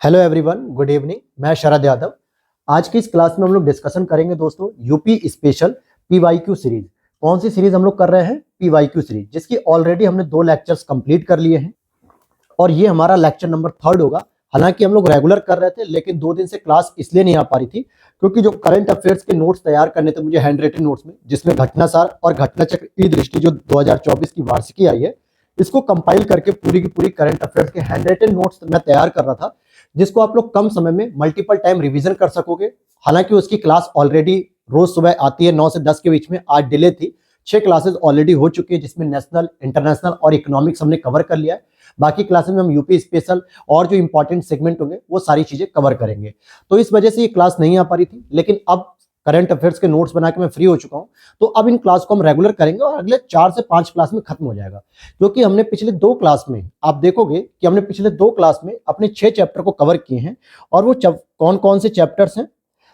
Hello everyone, good evening. मैं शरद यादव। आज की इस क्लास में हम लोग डिस्कशन करेंगे दोस्तों यूपी स्पेशल पीवाईक्यू सीरीज। कौन सी सीरीज हम लोग कर रहे हैं? पीवाईक्यू सीरीज, जिसकी ऑलरेडी हमने 2 लेक्चर्स कंप्लीट कर लिए हैं और ये हमारा लेक्चर नंबर 3 होगा। हालांकि हम लोग रेगुलर कर रहे थे, लेकिन 2 दिन से क्लास इसलिए नहीं आ पा रही थी क्योंकि जो करंट अफेयर्स के नोट्स तैयार करने थे मुझे हैंड रिटन नोट्स में, जिसमें घटनासार और घटनाचक्र ई दृष्टि जो 2024 की वार्षिकी आई है, इसको कंपाइल करके पूरी की पूरी करंट अफेयर्स के हैंड रिटन नोट्स मैं तैयार कर रहा था, जिसको आप लोग कम समय में मल्टीपल टाइम रिवीजन कर सकोगे। हालांकि उसकी क्लास ऑलरेडी रोज सुबह आती है 9 से 10 के बीच में। आज डिले थी, 6 क्लासेस ऑलरेडी हो चुकी है, जिसमें नेशनल, इंटरनेशनल और इकोनॉमिक्स हमने कवर कर लिया है। बाकी क्लासेस में हम यूपी स्पेशल और जो इंपॉर्टेंट सेगमेंट होंगे वो सारी चीजें कवर करेंगे। तो इस वजह से ये क्लास नहीं आ पा रही थी, लेकिन अब करंट अफेयर्स के नोट्स बना के मैं फ्री हो चुका हूं, तो अब इन क्लास को हम रेगुलर करेंगे और अगले 4 से 5 क्लास में खत्म हो जाएगा। क्योंकि हमने पिछले 2 क्लास में, आप देखोगे कि हमने पिछले 2 क्लास में अपने 6 चैप्टर को कवर किए हैं। और वो कौन कौन से चैप्टर्स हैं?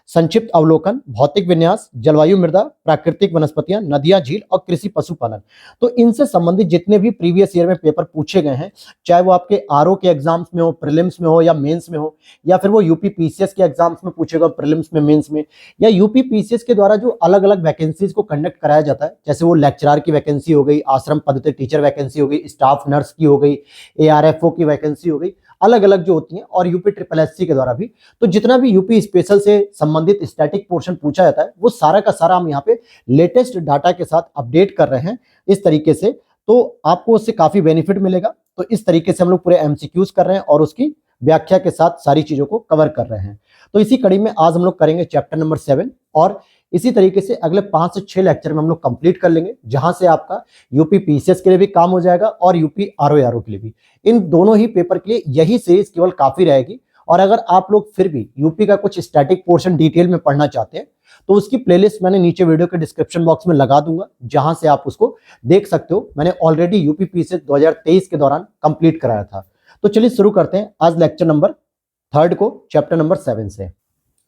संक्षिप्त अवलोकन, भौतिक विन्यास, जलवायु मृदा, प्राकृतिक वनस्पतियां, नदियां, झील और कृषि पशुपालन। तो इनसे संबंधित जितने भी प्रीवियस ईयर में पेपर पूछे गए हैं, चाहे वो आपके आरओ के एग्जाम्स में हो, प्रीलिम्स में हो या मेंस में हो, या फिर वो यूपी पीसीएस के एग्जाम्स में पूछेगा, प्रीलिम्स में, मेंस में, या यूपी पीसीएस के द्वारा जो अलग अलग वैकेंसीज को कंडक्ट कराया जाता है, जैसे वो लेक्चरर की वैकेंसी हो गई, आश्रम पद्धति टीचर वैकेंसी हो गई, स्टाफ नर्स की हो गई, एआरएफओ की वैकेंसी हो गई, अलग अलग जो होती हैं, और यूपी ट्रिपल एससी के द्वारा भी। तो जितना भी यूपी स्पेशल से संबंधित स्टैटिक पोर्शन पूछा जाता है, वो सारा का सारा हम यहाँ पे लेटेस्ट डाटा के साथ अपडेट कर रहे हैं इस तरीके से। तो आपको उससे काफी बेनिफिट मिलेगा। तो इस तरीके से हम लोग पूरे एमसीक्यूज कर रहे हैं और उसकी व्याख्या के साथ सारी चीजों को कवर कर रहे हैं। तो इसी कड़ी में आज हम लोग करेंगे चैप्टर नंबर 7, और इसी तरीके से अगले 5 से 6 लेक्चर में हम लोग कंप्लीट कर लेंगे, जहां से आपका यूपी पीसीएस के लिए भी काम हो जाएगा और यूपी आरओ के लिए भी। इन दोनों ही पेपर के लिए यही सीरीज केवल काफी रहेगी। और अगर आप लोग फिर भी यूपी का कुछ स्टैटिक पोर्शन डिटेल में पढ़ना चाहते हैं, तो उसकी प्लेलिस्ट मैंने नीचे वीडियो के डिस्क्रिप्शन बॉक्स में लगा दूंगा, जहां से आप उसको देख सकते हो। मैंने ऑलरेडी यूपी पीसीएस 2023 के दौरान कंप्लीट कराया था। तो चलिए शुरू करते हैं आज लेक्चर नंबर 3 को, चैप्टर नंबर 7 से।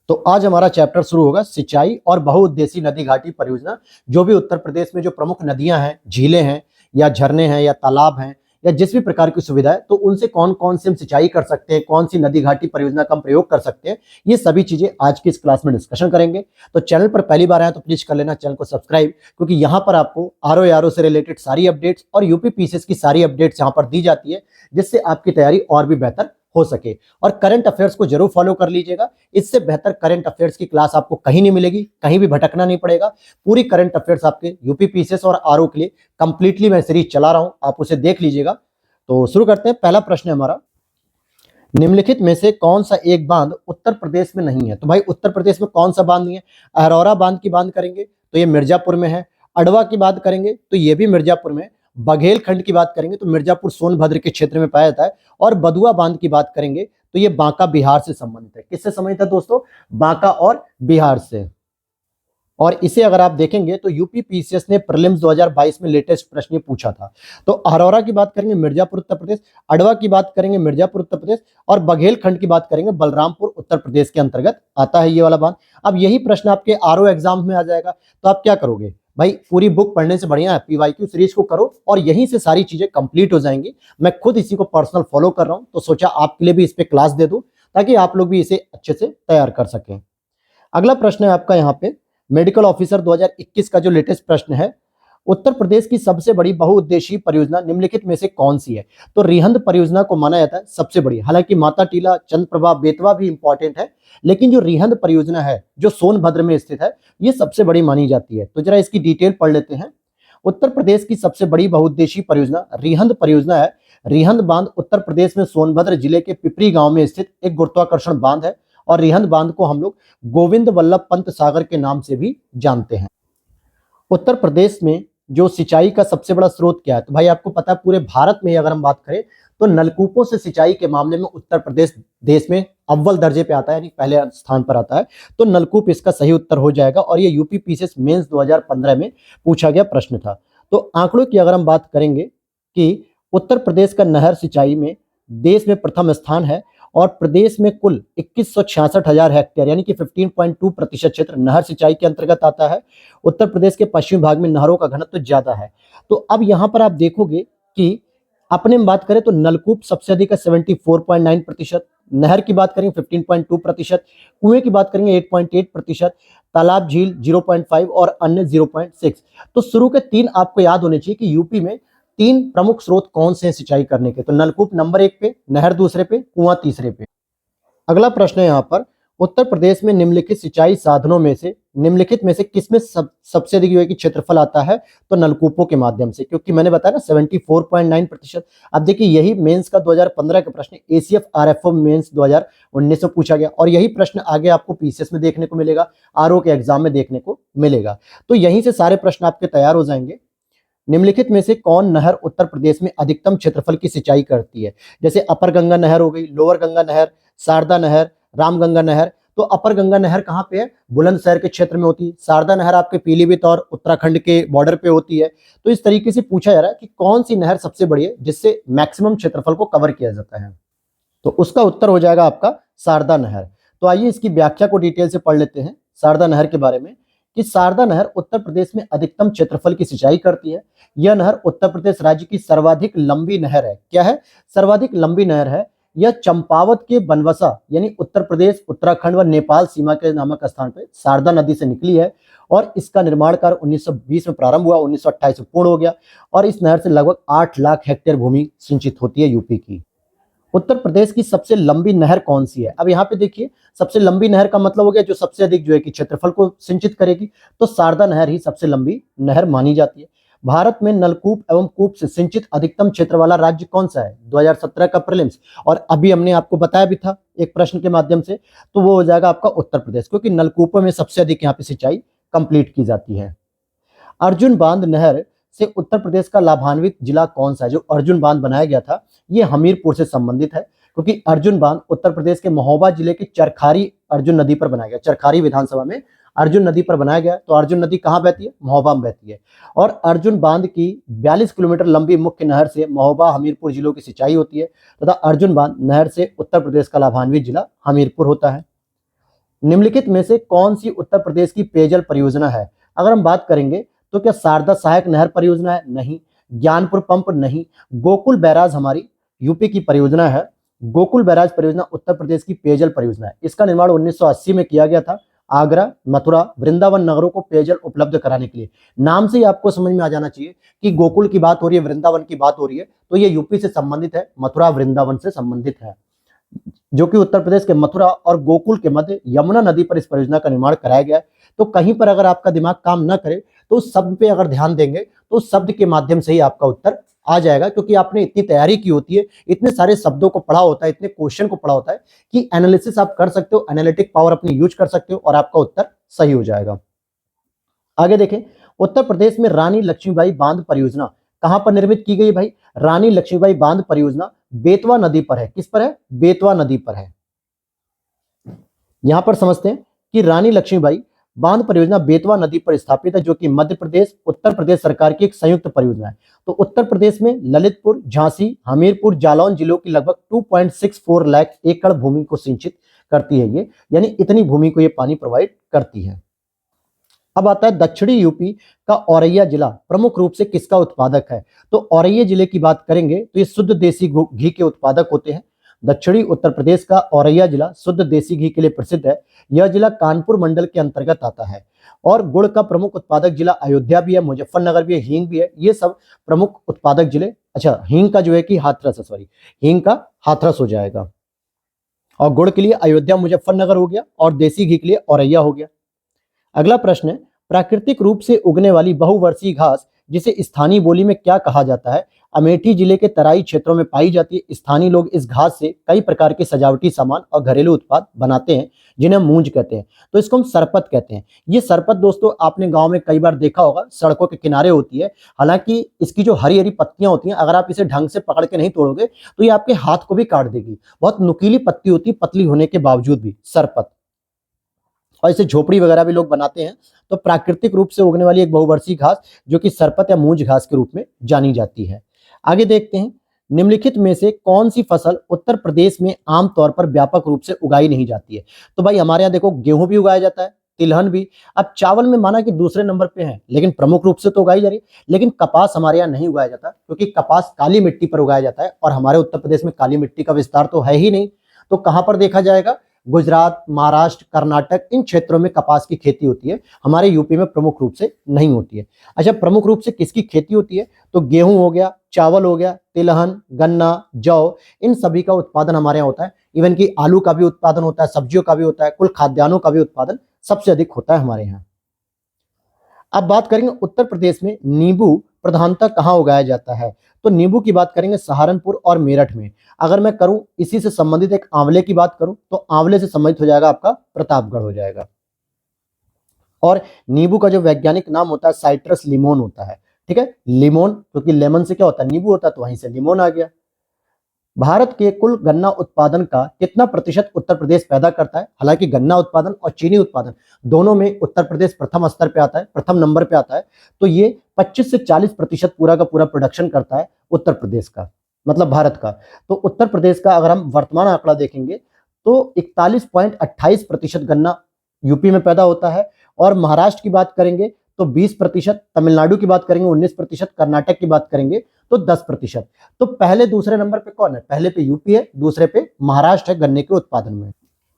तो आज हमारा चैप्टर शुरू होगा सिंचाई और बहुउद्देशीय नदी घाटी परियोजना। जो भी उत्तर प्रदेश में जो प्रमुख नदियां हैं, झीलें हैं, या झरने हैं, या तालाब हैं, या जिस भी प्रकार की सुविधा है, तो उनसे कौन कौन से हम सिंचाई कर सकते हैं, कौन सी नदी घाटी परियोजना का हम प्रयोग कर सकते हैं, ये सभी चीजें आज की इस क्लास में डिस्कशन करेंगे। तो चैनल पर पहली बार आए तो प्लीज कर लेना चैनल को सब्सक्राइब, क्योंकि यहाँ पर आपको आरओ से रिलेटेड सारी अपडेट्स और यूपी पीसीएस की सारी अपडेट्स यहाँ पर दी जाती है, जिससे आपकी तैयारी और भी बेहतर हो सके। और करंट अफेयर्स को जरूर फॉलो कर लीजिएगा। इससे बेहतर करंट अफेयर्स की क्लास आपको कहीं नहीं मिलेगी, कहीं भी भटकना नहीं पड़ेगा। पूरी करंट अफेयर्स आपके यूपी पीसीएस और आरओ के लिए कंप्लीटली मैं सीरीज चला रहा हूं, आप उसे देख लीजिएगा। तो शुरू करते हैं। पहला प्रश्न है हमारा, निम्नलिखित में से कौन सा एक बांध उत्तर प्रदेश में नहीं है? तो भाई उत्तर प्रदेश में कौन सा बांध नहीं है? अहरौरा बांध की बात करेंगे तो ये मिर्जापुर में है। अडवा की बात करेंगे तो ये भी मिर्जापुर में है। बघेल खंड की बात करेंगे तो मिर्जापुर सोनभद्र के क्षेत्र में पाया जाता है। और बदुआ बांध की बात करेंगे तो ये बांका बिहार से संबंधित है। किससे संबंधित है दोस्तों? बांका और बिहार से। और इसे अगर आप देखेंगे तो यूपी पीसीएस ने प्रीलिम्स 2022 में लेटेस्ट प्रश्न पूछा था। तो अहरौरा की बात करेंगे मिर्जापुर उत्तर प्रदेश, अडवा की बात करेंगे मिर्जापुर उत्तर प्रदेश, और बघेल खंड की बात करेंगे बलरामपुर उत्तर प्रदेश के अंतर्गत आता है ये वाला बांध। अब यही प्रश्न आपके आरओ एग्जाम में आ जाएगा, तो आप क्या करोगे भाई? पूरी बुक पढ़ने से बढ़िया है पीवाईक्यू सीरीज को करो, और यहीं से सारी चीजें कंप्लीट हो जाएंगी। मैं खुद इसी को पर्सनल फॉलो कर रहा हूं, तो सोचा आपके लिए भी इस पे क्लास दे दूं, ताकि आप लोग भी इसे अच्छे से तैयार कर सकें। अगला प्रश्न है आपका यहाँ पे, मेडिकल ऑफिसर 2021 का जो लेटेस्ट प्रश्न है, उत्तर प्रदेश की सबसे बड़ी बहुउद्देशीय परियोजना निम्नलिखित में से कौन सी है? तो रिहंद परियोजना को माना जाता है सबसे बड़ी। हालांकि माता टीला, चंद्रप्रभा, बेतवा भी इंपॉर्टेंट है, लेकिन जो रिहंद परियोजना है जो सोनभद्र में स्थित है, ये सबसे बड़ी मानी जाती है। तो जरा इसकी डिटेल पढ़ लेते हैं। उत्तर प्रदेश की सबसे बड़ी बहुउद्देशीय परियोजना रिहंद परियोजना है। रिहंद बांध उत्तर प्रदेश में सोनभद्र जिले के पिपरी गांव में स्थित एक गुरुत्वाकर्षण बांध है। और रिहंद बांध को हम लोग गोविंद वल्लभ पंत सागर के नाम से भी जानते हैं। उत्तर प्रदेश में जो सिंचाई का सबसे बड़ा स्रोत क्या है? तो भाई आपको पता है, पूरे भारत में अगर हम बात करें तो नलकूपों से सिंचाई के मामले में उत्तर प्रदेश देश में अव्वल दर्जे पे आता है, यानी पहले स्थान पर आता है। तो नलकूप इसका सही उत्तर हो जाएगा, और ये यूपी पीसीएस मेंस 2015 में पूछा गया प्रश्न था। तो आंकड़ों की अगर हम बात करेंगे कि उत्तर प्रदेश का नहर सिंचाई में देश में प्रथम स्थान है, और प्रदेश में कुल 2166,000 हेक्टेयर यानी कि 15.2% क्षेत्र नहर सिंचाई के अंतर्गत आता है। उत्तर प्रदेश के पश्चिमी भाग में नहरों का घनत्व ज्यादा है। तो अब यहाँ पर आप देखोगे कि अपने में बात करें तो नलकूप सबसे अधिक है 74.9%, नहर की बात करेंगे 15.2%, कुएं की बात करेंगे 8.8%, तालाब झील 0.5 और अन्य 0.6। तो शुरू के 3 आपको याद होने चाहिए कि यूपी में 3 प्रमुख स्रोत कौन से हैं सिंचाई करने के। तो नलकूप नंबर 1 पे, नहर दूसरे पे, कुआं तीसरे पे। अगला प्रश्न है यहाँ पर, उत्तर प्रदेश में निम्नलिखित सिंचाई साधनों में से निम्नलिखित में से किसमें सबसे अधिक जो है कि क्षेत्रफल आता है? तो नलकूपों के माध्यम से, क्योंकि मैंने बताया ना 74.9%। अब देखिए यही मेंस का 2015 का प्रश्न एसीएफ आरएफओ मेंस 2019 में पूछा गया, और यही प्रश्न आगे आपको पीसीएस में देखने को मिलेगा, आरओ के एग्जाम में देखने को मिलेगा। तो यहीं से सारे प्रश्न आपके तैयार हो जाएंगे। निम्नलिखित में से कौन नहर उत्तर प्रदेश में अधिकतम क्षेत्रफल की सिंचाई करती है? जैसे अपर गंगा नहर हो गई, लोअर गंगा नहर, शारदा नहर, रामगंगा नहर। तो अपर गंगा नहर कहाँ पे है? बुलंदशहर के क्षेत्र में होती है। शारदा नहर आपके पीलीभीत और उत्तराखंड के बॉर्डर पे होती है। तो इस तरीके से पूछा जा रहा है कि कौन सी नहर सबसे बड़ी है जिससे मैक्सिमम क्षेत्रफल को कवर किया जाता है। तो उसका उत्तर हो जाएगा आपका शारदा नहर। तो आइए इसकी व्याख्या को डिटेल से पढ़ लेते हैं शारदा नहर के बारे में, कि शारदा नहर उत्तर प्रदेश में अधिकतम क्षेत्रफल की सिंचाई करती है। यह नहर उत्तर प्रदेश राज्य की सर्वाधिक लंबी नहर है। क्या है? सर्वाधिक लंबी नहर है। यह चंपावत के बनवसा यानी उत्तर प्रदेश, उत्तराखंड व नेपाल सीमा के नामक स्थान पर शारदा नदी से निकली है, और इसका निर्माण कार्य 1920 में प्रारंभ हुआ, 1928 में पूर्ण हो गया, और इस नहर से लगभग 8 लाख हेक्टेयर भूमि सिंचित होती है यूपी की। उत्तर प्रदेश की सबसे लंबी नहर कौन सी है? अब यहाँ पे देखिए, सबसे लंबी नहर का मतलब हो गया जो सबसे अधिक जो है कि क्षेत्रफल को सिंचित करेगी, तो शारदा नहर ही सबसे लंबी नहर मानी जाती है। भारत में नलकूप एवं कूप से सिंचित अधिकतम क्षेत्र वाला राज्य कौन सा है? 2017 का प्रीलिम्स, और अभी हमने आपको बताया भी था एक प्रश्न के माध्यम से, तो वो हो जाएगा आपका उत्तर प्रदेश, क्योंकि नलकूपों में सबसे अधिक यहाँ पे सिंचाई कंप्लीट की जाती है। अर्जुन बांध नहर से उत्तर प्रदेश का लाभान्वित जिला कौन सा है? जो अर्जुन बांध बनाया गया था ये हमीरपुर से संबंधित है, क्योंकि अर्जुन बांध उत्तर प्रदेश के महोबा जिले की चरखारी अर्जुन नदी पर बनाया गया। चरखारी विधानसभा में अर्जुन नदी पर बनाया गया। तो अर्जुन नदी कहाँ बहती है? महोबा में बहती है। और अर्जुन बांध की 42 किलोमीटर लंबी मुख्य नहर से महोबा, हमीरपुर जिलों की सिंचाई होती है, तथा अर्जुन बांध नहर से उत्तर प्रदेश का लाभान्वित जिला हमीरपुर होता है। निम्नलिखित में से कौन सी उत्तर प्रदेश की पेयजल परियोजना है? अगर हम बात करेंगे तो क्या शारदा सहायक नहर परियोजना है? नहीं। ज्ञानपुर पंप? नहीं। गोकुल बैराज हमारी यूपी की परियोजना है। गोकुल बैराज परियोजना उत्तर प्रदेश की पेयजल परियोजना है। इसका निर्माण 1980 में किया गया था। आगरा, मथुरा, वृंदावन नगरों को पेयजल उपलब्ध कराने के लिए। नाम से ही आपको समझ में आ जाना चाहिए कि गोकुल की बात हो रही है, वृंदावन की बात हो रही है, तो ये यूपी से संबंधित है, मथुरा वृंदावन से संबंधित है, जो कि उत्तर प्रदेश के मथुरा और गोकुल के मध्य यमुना नदी पर इस परियोजना का निर्माण कराया गया है। तो कहीं पर अगर आपका दिमाग काम न करे तो उस शब्द पे अगर ध्यान देंगे तो उस शब्द के माध्यम से ही आपका उत्तर आ जाएगा, क्योंकि आपने इतनी तैयारी की होती है, इतने सारे शब्दों को पढ़ा होता है, इतने क्वेश्चन को पढ़ा होता है कि एनालिसिस आप कर सकते हो, एनालिटिक पावर अपनी यूज कर सकते हो, और आपका उत्तर सही हो जाएगा। आगे देखें, उत्तर प्रदेश में रानी लक्ष्मीबाई बांध परियोजना कहां पर निर्मित की गई भाई? रानी लक्ष्मीबाई बांध परियोजना बेतवा नदी पर है। किस पर है? बेतवा नदी पर है। यहां पर समझते हैं कि रानी लक्ष्मीबाई बांध परियोजना बेतवा नदी पर स्थापित है, जो कि मध्य प्रदेश, उत्तर प्रदेश सरकार की एक संयुक्त परियोजना है। तो उत्तर प्रदेश में ललितपुर, झांसी, हमीरपुर, जालौन जिलों की लगभग 2.64 लाख एकड़ भूमि को सिंचित करती है ये, यानी इतनी भूमि को ये पानी प्रोवाइड करती है। अब आता है दक्षिणी यूपी का औरैया जिला प्रमुख रूप से किसका उत्पादक है? तो औरैया जिले की बात करेंगे तो ये शुद्ध देसी घी के उत्पादक होते हैं। दक्षिणी उत्तर प्रदेश का औरैया जिला शुद्ध देसी घी के लिए प्रसिद्ध है। यह जिला कानपुर मंडल के अंतर्गत आता है, और गुड़ का प्रमुख उत्पादक जिला अयोध्या भी है, मुजफ्फरनगर भी है, हींग भी है। ये सब प्रमुख उत्पादक जिले। अच्छा, हींग का जो है कि हाथरस है, सॉरी, हींग का हाथरस हो जाएगा। और गुड़ के लिए अयोध्या, मुजफ्फरनगर हो गया, और देसी घी के लिए औरैया हो गया। अगला प्रश्न है, प्राकृतिक रूप से उगने वाली बहुवर्षीय घास जिसे स्थानीय बोली में क्या कहा जाता है? अमेठी जिले के तराई क्षेत्रों में पाई जाती है। स्थानीय लोग इस घास से कई प्रकार के सजावटी सामान और घरेलू उत्पाद बनाते हैं, जिन्हें मूंज कहते हैं। तो इसको हम सरपत कहते हैं। ये सरपत दोस्तों आपने गांव में कई बार देखा होगा, सड़कों के किनारे होती है। हालांकि इसकी जो हरी हरी पत्तियां होती हैं, अगर आप इसे ढंग से पकड़ के नहीं तोड़ोगे तो ये आपके हाथ को भी काट देगी। बहुत नुकीली पत्ती होती है, पतली होने के बावजूद भी, सरपत। और इसे झोपड़ी वगैरह भी लोग बनाते हैं। तो प्राकृतिक रूप से उगने वाली एक बहुवर्षीय घास जो कि सरपत या मूंज घास के रूप में जानी जाती है। आगे देखते हैं, निम्नलिखित में से कौन सी फसल उत्तर प्रदेश में आमतौर पर व्यापक रूप से उगाई नहीं जाती है? तो भाई हमारे यहाँ देखो, गेहूं भी उगाया जाता है, तिलहन भी। अब चावल में माना कि दूसरे नंबर पे है, लेकिन प्रमुख रूप से तो उगाई जा रही है। लेकिन कपास हमारे यहाँ नहीं उगाया जाता, क्योंकि कपास काली मिट्टी पर उगाया जाता है और हमारे उत्तर प्रदेश में काली मिट्टी का विस्तार तो है ही नहीं। तो कहां पर देखा जाएगा? गुजरात, महाराष्ट्र, कर्नाटक, इन क्षेत्रों में कपास की खेती होती है, हमारे यूपी में प्रमुख रूप से नहीं होती है। अच्छा, प्रमुख रूप से किसकी खेती होती है? तो गेहूं हो गया, चावल हो गया, तिलहन, गन्ना, जौ, इन सभी का उत्पादन हमारे यहाँ होता है। इवन कि आलू का भी उत्पादन होता है, सब्जियों का भी होता है, कुल खाद्यान्नों का भी उत्पादन सबसे अधिक होता है हमारे यहाँ। अब बात करेंगे उत्तर प्रदेश में नींबू प्रधानतः कहाँ उगाया जाता है? तो नींबू की बात करेंगे सहारनपुर और मेरठ में। अगर मैं करूं इसी से संबंधित एक आंवले की बात करूं, तो आंवले से संबंधित हो जाएगा आपका प्रतापगढ़ हो जाएगा। और नींबू का जो वैज्ञानिक नाम होता है साइट्रस लिमोन होता है। ठीक है, लिमोन, क्योंकि लेमन से क्या होता है? नींबू होता है, तो वहीं से लिमोन आ गया। भारत के कुल गन्ना उत्पादन का कितना प्रतिशत उत्तर प्रदेश पैदा करता है? हालांकि गन्ना उत्पादन और चीनी उत्पादन दोनों में उत्तर प्रदेश प्रथम स्तर पे आता है, प्रथम नंबर पे आता है। तो ये 25 से 40% पूरा का पूरा प्रोडक्शन करता है उत्तर प्रदेश का, मतलब भारत का। तो उत्तर प्रदेश का अगर हम वर्तमान आंकड़ा देखेंगे तो 41.28% गन्ना यूपी में पैदा होता है। और महाराष्ट्र की बात करेंगे तो 20%, तमिलनाडु की बात करेंगे 19%, कर्नाटक की बात करेंगे तो 10%। तो पहले दूसरे नंबर पे कौन है? पहले पे यूपी है, दूसरे पे महाराष्ट्र है गन्ने के उत्पादन में।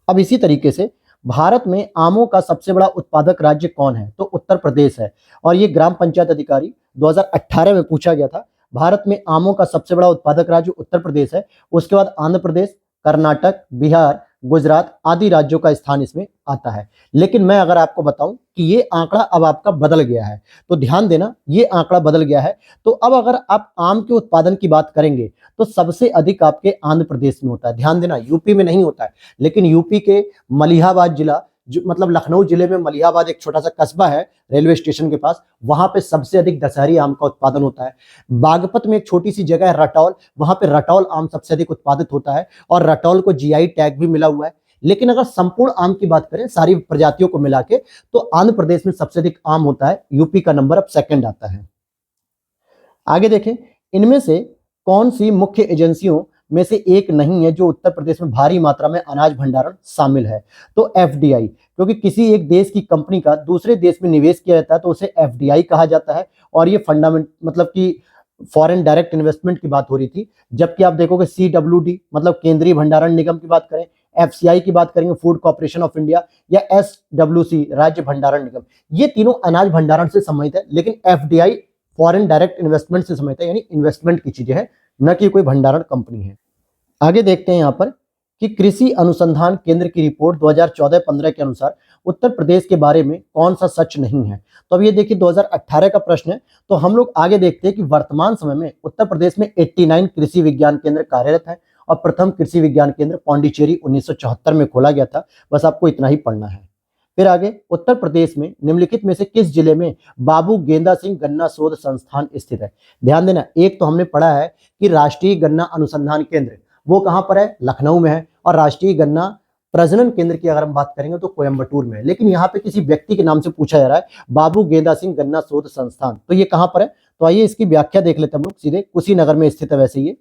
अब इसी तरीके से भारत में आमों का सबसे बड़ा उत्पादक राज्य कौन है? तो उत्तर प्रदेश है। और ये ग्राम पंचायत अधिकारी 2018 में पूछा गया था। भारत में आमों का सबसे बड़ा उत्पादक राज्य उत्तर प्रदेश है। उसके बाद आंध्र प्रदेश, कर्नाटक, बिहार, गुजरात आदि राज्यों का स्थान इसमें आता है। लेकिन मैं अगर आपको बताऊं कि ये आंकड़ा अब आपका बदल गया है, तो ध्यान देना, ये आंकड़ा बदल गया है। तो अब अगर आप आम के उत्पादन की बात करेंगे तो सबसे अधिक आपके आंध्र प्रदेश में होता है। ध्यान देना, यूपी में नहीं होता है। लेकिन यूपी के मलिहाबाद जिला, जो मतलब लखनऊ जिले में मलिहाबाद एक छोटा सा कस्बा है रेलवे स्टेशन के पास, वहां पे सबसे अधिक दशहरी आम का उत्पादन होता है। बागपत में एक छोटी सी जगह है रटौल, वहां पे रटौल आम सबसे अधिक उत्पादित होता है और रटौल को जीआई टैग भी मिला हुआ है। लेकिन अगर संपूर्ण आम की बात करें सारी प्रजातियों को मिला के, तो आंध्र प्रदेश में सबसे अधिक आम होता है। यूपी का नंबर अब सेकंड आता है। आगे देखें, इनमें से कौन सी मुख्य एजेंसियों में से एक नहीं है जो उत्तर प्रदेश में भारी मात्रा में अनाज भंडारण शामिल है? तो एफडीआई, क्योंकि किसी एक देश की कंपनी का दूसरे देश में निवेश किया जाता है तो उसे एफडीआई कहा जाता है। और ये फंडामेंट मतलब कि फॉरेन डायरेक्ट इन्वेस्टमेंट की बात हो रही थी। जबकि आप देखोगे सीडब्ल्यूडी मतलब केंद्रीय भंडारण निगम की बात करें, एफसीआई की बात करेंगे फूड कॉर्पोरेशन ऑफ इंडिया, या एसडब्ल्यूसी राज्य भंडारण निगम, ये तीनों अनाज भंडारण से संबंधित है। लेकिन एफडीआई फॉरेन डायरेक्ट इन्वेस्टमेंट से संबंधित है, यानी इन्वेस्टमेंट की चीजें हैं, न कि कोई भंडारण कंपनी है। आगे देखते हैं यहाँ पर कि कृषि अनुसंधान केंद्र की रिपोर्ट 2014-15 के अनुसार उत्तर प्रदेश के बारे में कौन सा सच नहीं है? तो अब ये देखिए 2018 का प्रश्न है। तो हम लोग आगे देखते हैं कि वर्तमान समय में उत्तर प्रदेश में 89 कृषि विज्ञान केंद्र कार्यरत है और प्रथम कृषि विज्ञान केंद्र पौंडीचेरी 1974 में खोला गया था। बस आपको इतना ही पढ़ना है। फिर आगे, उत्तर प्रदेश में निम्नलिखित में से किस जिले में बाबू गेंदा सिंह गन्ना शोध संस्थान स्थित है? ध्यान देना, एक तो हमने पढ़ा है कि राष्ट्रीय गन्ना अनुसंधान केंद्र वो कहां पर है? लखनऊ में है। और राष्ट्रीय गन्ना प्रजनन केंद्र की अगर हम बात करेंगे तो कोयंबटूर में है। लेकिन यहाँ पे किसी व्यक्ति के नाम से पूछा जा रहा है, बाबू गेंदा सिंह गन्ना शोध संस्थान, तो ये कहां पर है? तो आइए इसकी व्याख्या देख लेते हैं हम लोग। सीधे कुशीनगर में स्थित है वैसे ये।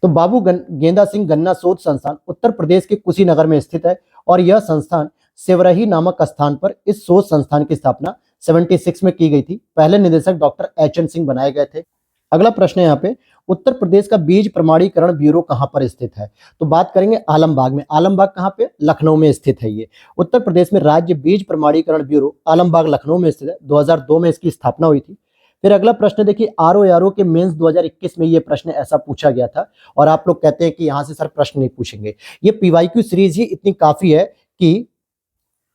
तो बाबू गेंदा सिंह गन्ना शोध संस्थान उत्तर प्रदेश के कुशीनगर में स्थित है और यह संस्थान सेवरही नामक स्थान पर इस शोध संस्थान की स्थापना 76 में की गई थी। पहले निदेशक डॉक्टर एचएन सिंह बनाए गए थे। अगला प्रश्न है यहाँ पे, उत्तर प्रदेश का बीज प्रमाणीकरण ब्यूरो कहां पर स्थित है? तो बात करेंगे आलमबाग में। आलमबाग कहां पे? लखनऊ में स्थित है ये। उत्तर प्रदेश में राज्य बीज प्रमाणीकरण ब्यूरो आलमबाग लखनऊ में स्थित है। 2002 में इसकी स्थापना हुई थी। फिर अगला प्रश्न देखिए, आरओ के मेंस 2021 में ये प्रश्न ऐसा पूछा गया था और आप लोग कहते हैं कि यहां से सर प्रश्न नहीं पूछेंगे। ये पीवाईक्यू सीरीज ही इतनी काफी है कि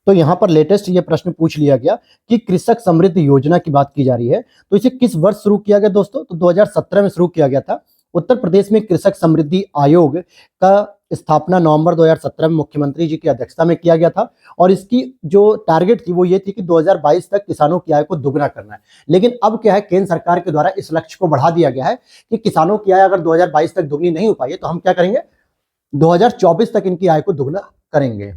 तो यहां पर लेटेस्ट ये प्रश्न पूछ लिया गया कि कृषक समृद्धि योजना की बात की जा रही है, तो इसे किस वर्ष शुरू किया गया दोस्तों? तो 2017 में शुरू किया गया था। उत्तर प्रदेश में कृषक समृद्धि आयोग का स्थापना नवंबर 2017 में मुख्यमंत्री जी की अध्यक्षता में किया गया था और इसकी जो टारगेट थी वो ये थी कि 2022 तक किसानों की आय को दुगना करना है। लेकिन अब क्या है, केंद्र सरकार के द्वारा इस लक्ष्य को बढ़ा दिया गया है कि किसानों की आय अगर 2022 तक दुगनी नहीं हो पाई है तो हम क्या करेंगे, 2024 तक इनकी आय को दुगना करेंगे।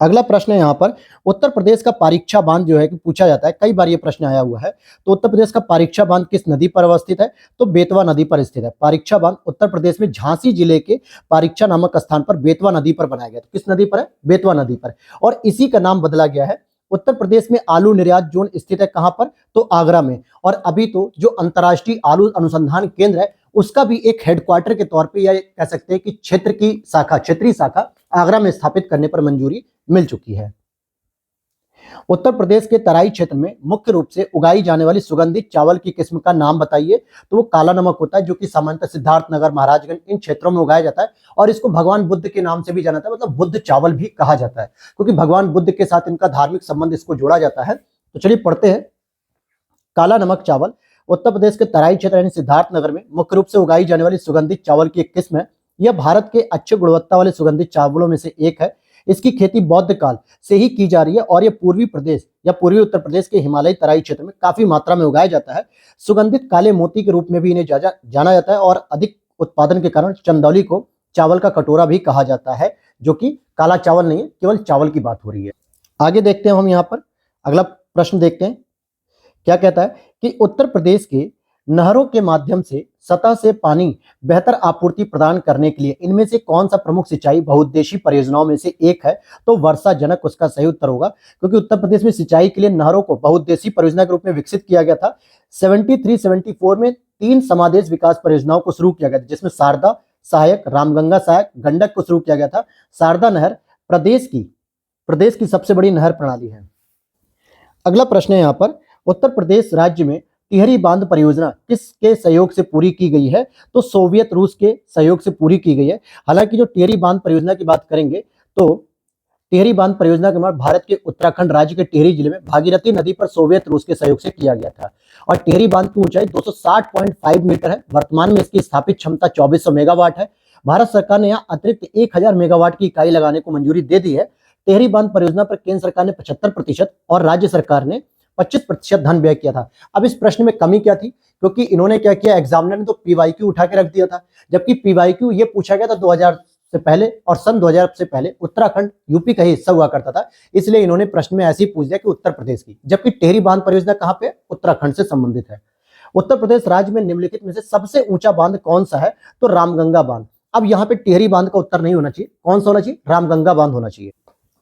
अगला प्रश्न है यहाँ पर, उत्तर प्रदेश का पारीक्षा बांध जो है कि पूछा जाता है, कई बार ये प्रश्न आया हुआ है। तो उत्तर प्रदेश का पारीक्षा बांध किस नदी पर अवस्थित है? तो बेतवा नदी पर स्थित है। पारीक्षा बांध उत्तर प्रदेश में झांसी जिले के पारीक्षा नामक स्थान पर बेतवा नदी पर बनाया गया। तो किस नदी पर है? बेतवा नदी पर। और इसी का नाम बदला गया है। उत्तर प्रदेश में आलू निर्यात जोन स्थित है कहां पर? तो आगरा में। और अभी तो जो अंतर्राष्ट्रीय आलू अनुसंधान केंद्र है उसका भी एक हेडक्वार्टर के तौर पे, या कह सकते हैं कि क्षेत्रीय शाखा आगरा में स्थापित करने पर मंजूरी मिल चुकी है। उत्तर प्रदेश के तराई क्षेत्र में मुख्य रूप से उगाई जाने वाली सुगंधित चावल की किस्म का नाम बताइए। तो वो काला नमक होता है, जो कि सामान्यतः सिद्धार्थनगर, महाराजगंज इन क्षेत्रों में उगाया जाता है। और इसको भगवान बुद्ध के नाम से भी जाना जाता है, मतलब बुद्ध चावल भी कहा जाता है, क्योंकि भगवान बुद्ध के साथ इनका धार्मिक संबंध इसको जोड़ा जाता है। तो चलिए पढ़ते हैं। काला नमक चावल उत्तर प्रदेश के तराई क्षेत्र यानी सिद्धार्थनगर में मुख्य रूप से उगाई जाने वाली सुगंधित चावल की एक किस्म है। यह भारत के अच्छे गुणवत्ता वाले सुगंधित चावलों में से एक है। इसकी खेती बौद्ध काल से ही की जा रही है और यह पूर्वी प्रदेश या पूर्वी उत्तर प्रदेश के हिमालयी तराई क्षेत्र में काफी मात्रा में उगाया जाता है। सुगंधित काले मोती के रूप में भी इन्हें जाना जाता है और अधिक उत्पादन के कारण चंदौली को चावल का कटोरा भी कहा जाता है, जो कि काला चावल नहीं है, केवल चावल की बात हो रही है। आगे देखते हैं हम यहाँ पर, अगला प्रश्न देखते हैं क्या कहता है कि उत्तर प्रदेश के नहरों के माध्यम से सतह से पानी बेहतर आपूर्ति प्रदान करने के लिए इनमें से कौन सा प्रमुख सिंचाई बहुउद्देशीय परियोजनाओं में से एक है? तो वर्षा जनक उसका सही उत्तर होगा, क्योंकि उत्तर प्रदेश में सिंचाई के लिए नहरों को बहुउद्देशीय परियोजना के रूप में विकसित किया गया था। 73-74 में 3 समादेश विकास परियोजनाओं को शुरू किया गया था, जिसमें शारदा सहायक, रामगंगा सहायक, गंडक को शुरू किया गया था। शारदा नहर प्रदेश की सबसे बड़ी नहर प्रणाली है। अगला प्रश्न है यहाँ पर, उत्तर प्रदेश राज्य में टिहरी बांध परियोजना किसके सहयोग से पूरी की गई है? तो सोवियत रूस के सहयोग से पूरी की गई है। हालांकि जो टिहरी बांध परियोजना की बात करेंगे तो टिहरी बांध परियोजना का निर्माण भारत के उत्तराखंड राज्य के टिहरी जिले में भागीरथी नदी पर सोवियत रूस के सहयोग से किया गया था। और टिहरी बांध की ऊंचाई 260.5 मीटर है। वर्तमान में इसकी स्थापित क्षमता 2400 मेगावाट है। भारत सरकार ने यहाँ अतिरिक्त 1000 मेगावाट की इकाई लगाने को मंजूरी दे दी है। टिहरी बांध परियोजना पर केंद्र सरकार ने 75% और राज्य सरकार ने 25% धन व्यय किया था। अब इस प्रश्न में कमी क्या थी? क्योंकि इन्होंने क्या किया, एग्जामिनर ने तो पीवाईक्यू उठा के रख दिया था, जबकि पीवाईक्यू ये पूछा गया था 2000 से पहले और सन 2000 से पहले उत्तराखंड यूपी का ही हिस्सा हुआ करता था, इसलिए इन्होंने प्रश्न में ऐसे ही पूछ दिया कि उत्तर प्रदेश की। जबकि टिहरी बांध परियोजना कहाँ पे? उत्तराखंड से संबंधित है। उत्तर प्रदेश राज्य में निम्नलिखित में से सबसे ऊंचा बांध कौन सा है? तो रामगंगा बांध। अब यहाँ पे टिहरी बांध का उत्तर नहीं होना चाहिए, कौन सा होना चाहिए? रामगंगा बांध होना चाहिए।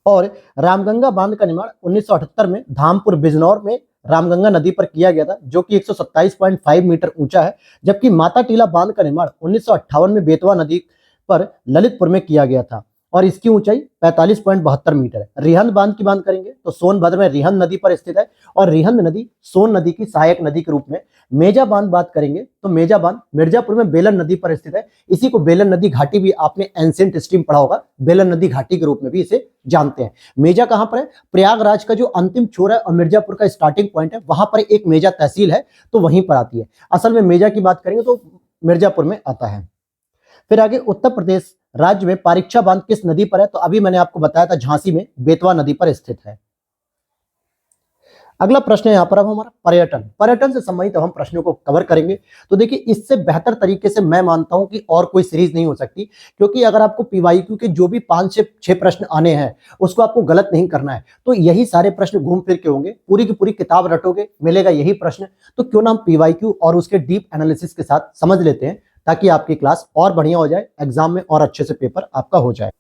और रामगंगा बांध का निर्माण 1978 में धामपुर बिजनौर में रामगंगा नदी पर किया गया था, जो कि 127.5 मीटर ऊंचा है। जबकि माता टीला बांध का निर्माण 1958 में बेतवा नदी पर ललितपुर में किया गया था और इसकी ऊंचाई 45.72 मीटर है। रिहंद बांध की बात करेंगे तो सोनभद्र में रिहंद नदी पर स्थित है और रिहंद नदी सोन नदी की सहायक नदी के रूप में। मेजा बांध बात करेंगे तो मेजा बांध मिर्जापुर में बेलन नदी पर स्थित है। इसी को बेलन नदी घाटी भी आपने एंशिएंट हिस्ट्री में पढ़ा होगा, बेलन नदी घाटी के रूप में भी इसे जानते हैं। मेजा कहां पर है? प्रयागराज का जो अंतिम छोर है और मिर्जापुर का स्टार्टिंग पॉइंट है, वहां पर एक मेजा तहसील है, तो वहीं पर आती है। असल में मेजा की बात करेंगे तो मिर्जापुर में आता है। फिर आगे, उत्तर प्रदेश राज्य में परीक्षा बांध किस नदी पर है? तो अभी मैंने आपको बताया था झांसी में बेतवा नदी पर स्थित है। अगला प्रश्न है यहाँ पर अब हमारा पर्यटन से संबंधित हम प्रश्नों को कवर करेंगे। तो देखिए, इससे बेहतर तरीके से मैं मानता हूं कि और कोई सीरीज नहीं हो सकती, क्योंकि अगर आपको पीवाईक्यू के जो भी 5 से 6 प्रश्न आने हैं उसको आपको गलत नहीं करना है, तो यही सारे प्रश्न घूम फिर के होंगे। पूरी की पूरी किताब रटोगे, मिलेगा यही प्रश्न। तो क्यों ना हम पीवाईक्यू और उसके डीप एनालिसिस के साथ समझ लेते हैं, ताकि आपकी क्लास और बढ़िया हो जाए, एग्जाम में और अच्छे से पेपर आपका हो जाए।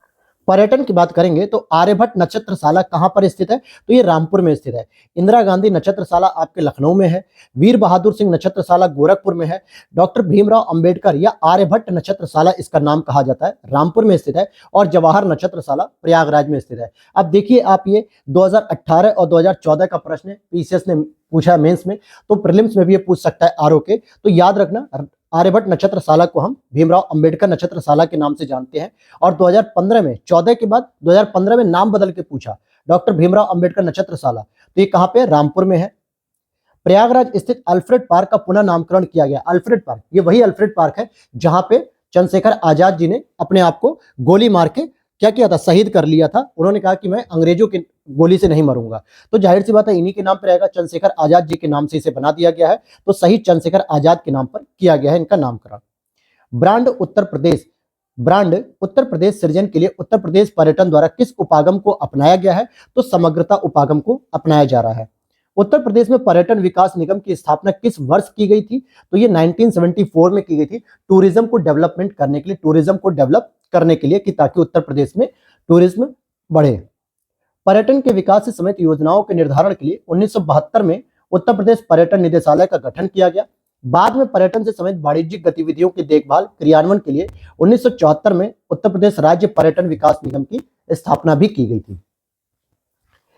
पर्यटन की बात करेंगे तो आर्यभट्ट नक्षत्रशाला कहां पर स्थित है? तो ये रामपुर में स्थित है। इंदिरा गांधी नक्षत्रशाला आपके लखनऊ में है। वीर बहादुर सिंह नक्षत्रशाला गोरखपुर में है। डॉक्टर भीमराव अंबेडकर या आर्यभट्ट नक्षत्रशाला इसका नाम कहा जाता है, रामपुर में स्थित है। और जवाहर नक्षत्रशाला प्रयागराज में स्थित है। अब देखिए, आप ये 2018 और 2014 का प्रश्न है, पीसीएस ने पूछा मेंस में, तो प्रीलिम्स में भी ये पूछ सकता है आरओ के। तो याद रखना, आर्यभट्ट नक्षत्रशाला को हम भीमराव अंबेडकर नक्षत्रशाला के नाम से जानते हैं। और 2015 में 14 के बाद 2015 में नाम बदल के पूछा, डॉक्टर भीमराव अंबेडकर नक्षत्रशाला, तो ये कहां पे? रामपुर में है। प्रयागराज स्थित अल्फ्रेड पार्क का पुनः नामकरण किया गया। अल्फ्रेड पार्क, ये वही अल्फ्रेड पार्क है जहां पे चंद्रशेखर आजाद जी ने अपने आप को गोली मार के क्या किया था? शहीद कर लिया था। उन्होंने कहा कि मैं अंग्रेजों की गोली से नहीं मरूंगा, तो जाहिर सी बात है इन्हीं के नाम पर रहेगा। चंद्रशेखर आजाद जी के नाम से इसे बना दिया गया है, तो शहीद चंद्रशेखर आजाद के नाम पर किया गया है इनका नामकरण। ब्रांड उत्तर प्रदेश ब्रांड उत्तर प्रदेश सृजन के लिए उत्तर प्रदेश पर्यटन द्वारा किस उपागम को अपनाया गया है? तो समग्रता उपागम को अपनाया जा रहा है। उत्तर प्रदेश में पर्यटन विकास निगम की स्थापना किस वर्ष की गई थी? तो ये 1974 में की गई थी, टूरिज्म को डेवलपमेंट करने के लिए, टूरिज्म को डेवलप करने के लिए, कि ताकि उत्तर प्रदेश में टूरिज्म बढ़े। पर्यटन के विकास से समेत योजनाओं के निर्धारण के लिए 1972 में उत्तर प्रदेश पर्यटन निदेशालय का गठन किया गया। बाद में पर्यटन से समेत वाणिज्यिक गतिविधियों की देखभाल क्रियान्वयन के लिए 1974 में उत्तर प्रदेश राज्य पर्यटन विकास निगम की स्थापना भी की गई थी।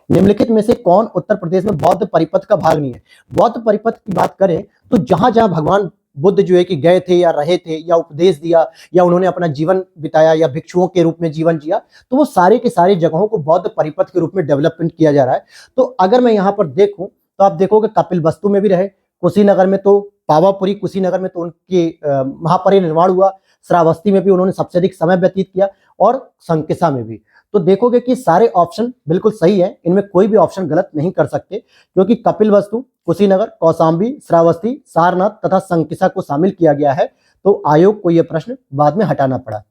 निम्नलिखित में से कौन उत्तर प्रदेश में बौद्ध परिपथ का भाग नहीं है? बौद्ध परिपथ की बात करें तो जहां जहां भगवान बुद्ध जो है कि गए थे या रहे थे या उपदेश दिया या उन्होंने अपना जीवन बिताया या भिक्षुओं के रूप में जीवन जिया, तो वो सारे के सारे जगहों को बौद्ध परिपथ के रूप में डेवलपमेंट किया जा रहा है। तो अगर मैं यहाँ पर देखूं तो आप देखोगे कपिलवस्तु में भी रहे, कुशीनगर में तो पावापुरी कुशीनगर में तो उनके महापरिनिर्वाण हुआ, श्रावस्ती में भी उन्होंने सबसे अधिक समय व्यतीत किया और संकिसा में भी। तो देखोगे कि सारे ऑप्शन बिल्कुल सही है, इनमें कोई भी ऑप्शन गलत नहीं कर सकते, क्योंकि कपिलवस्तु, कुशीनगर, कौशाम्बी, श्रावस्ती, सारनाथ तथा संकिसा को शामिल किया गया है। तो आयोग को यह प्रश्न बाद में हटाना पड़ा।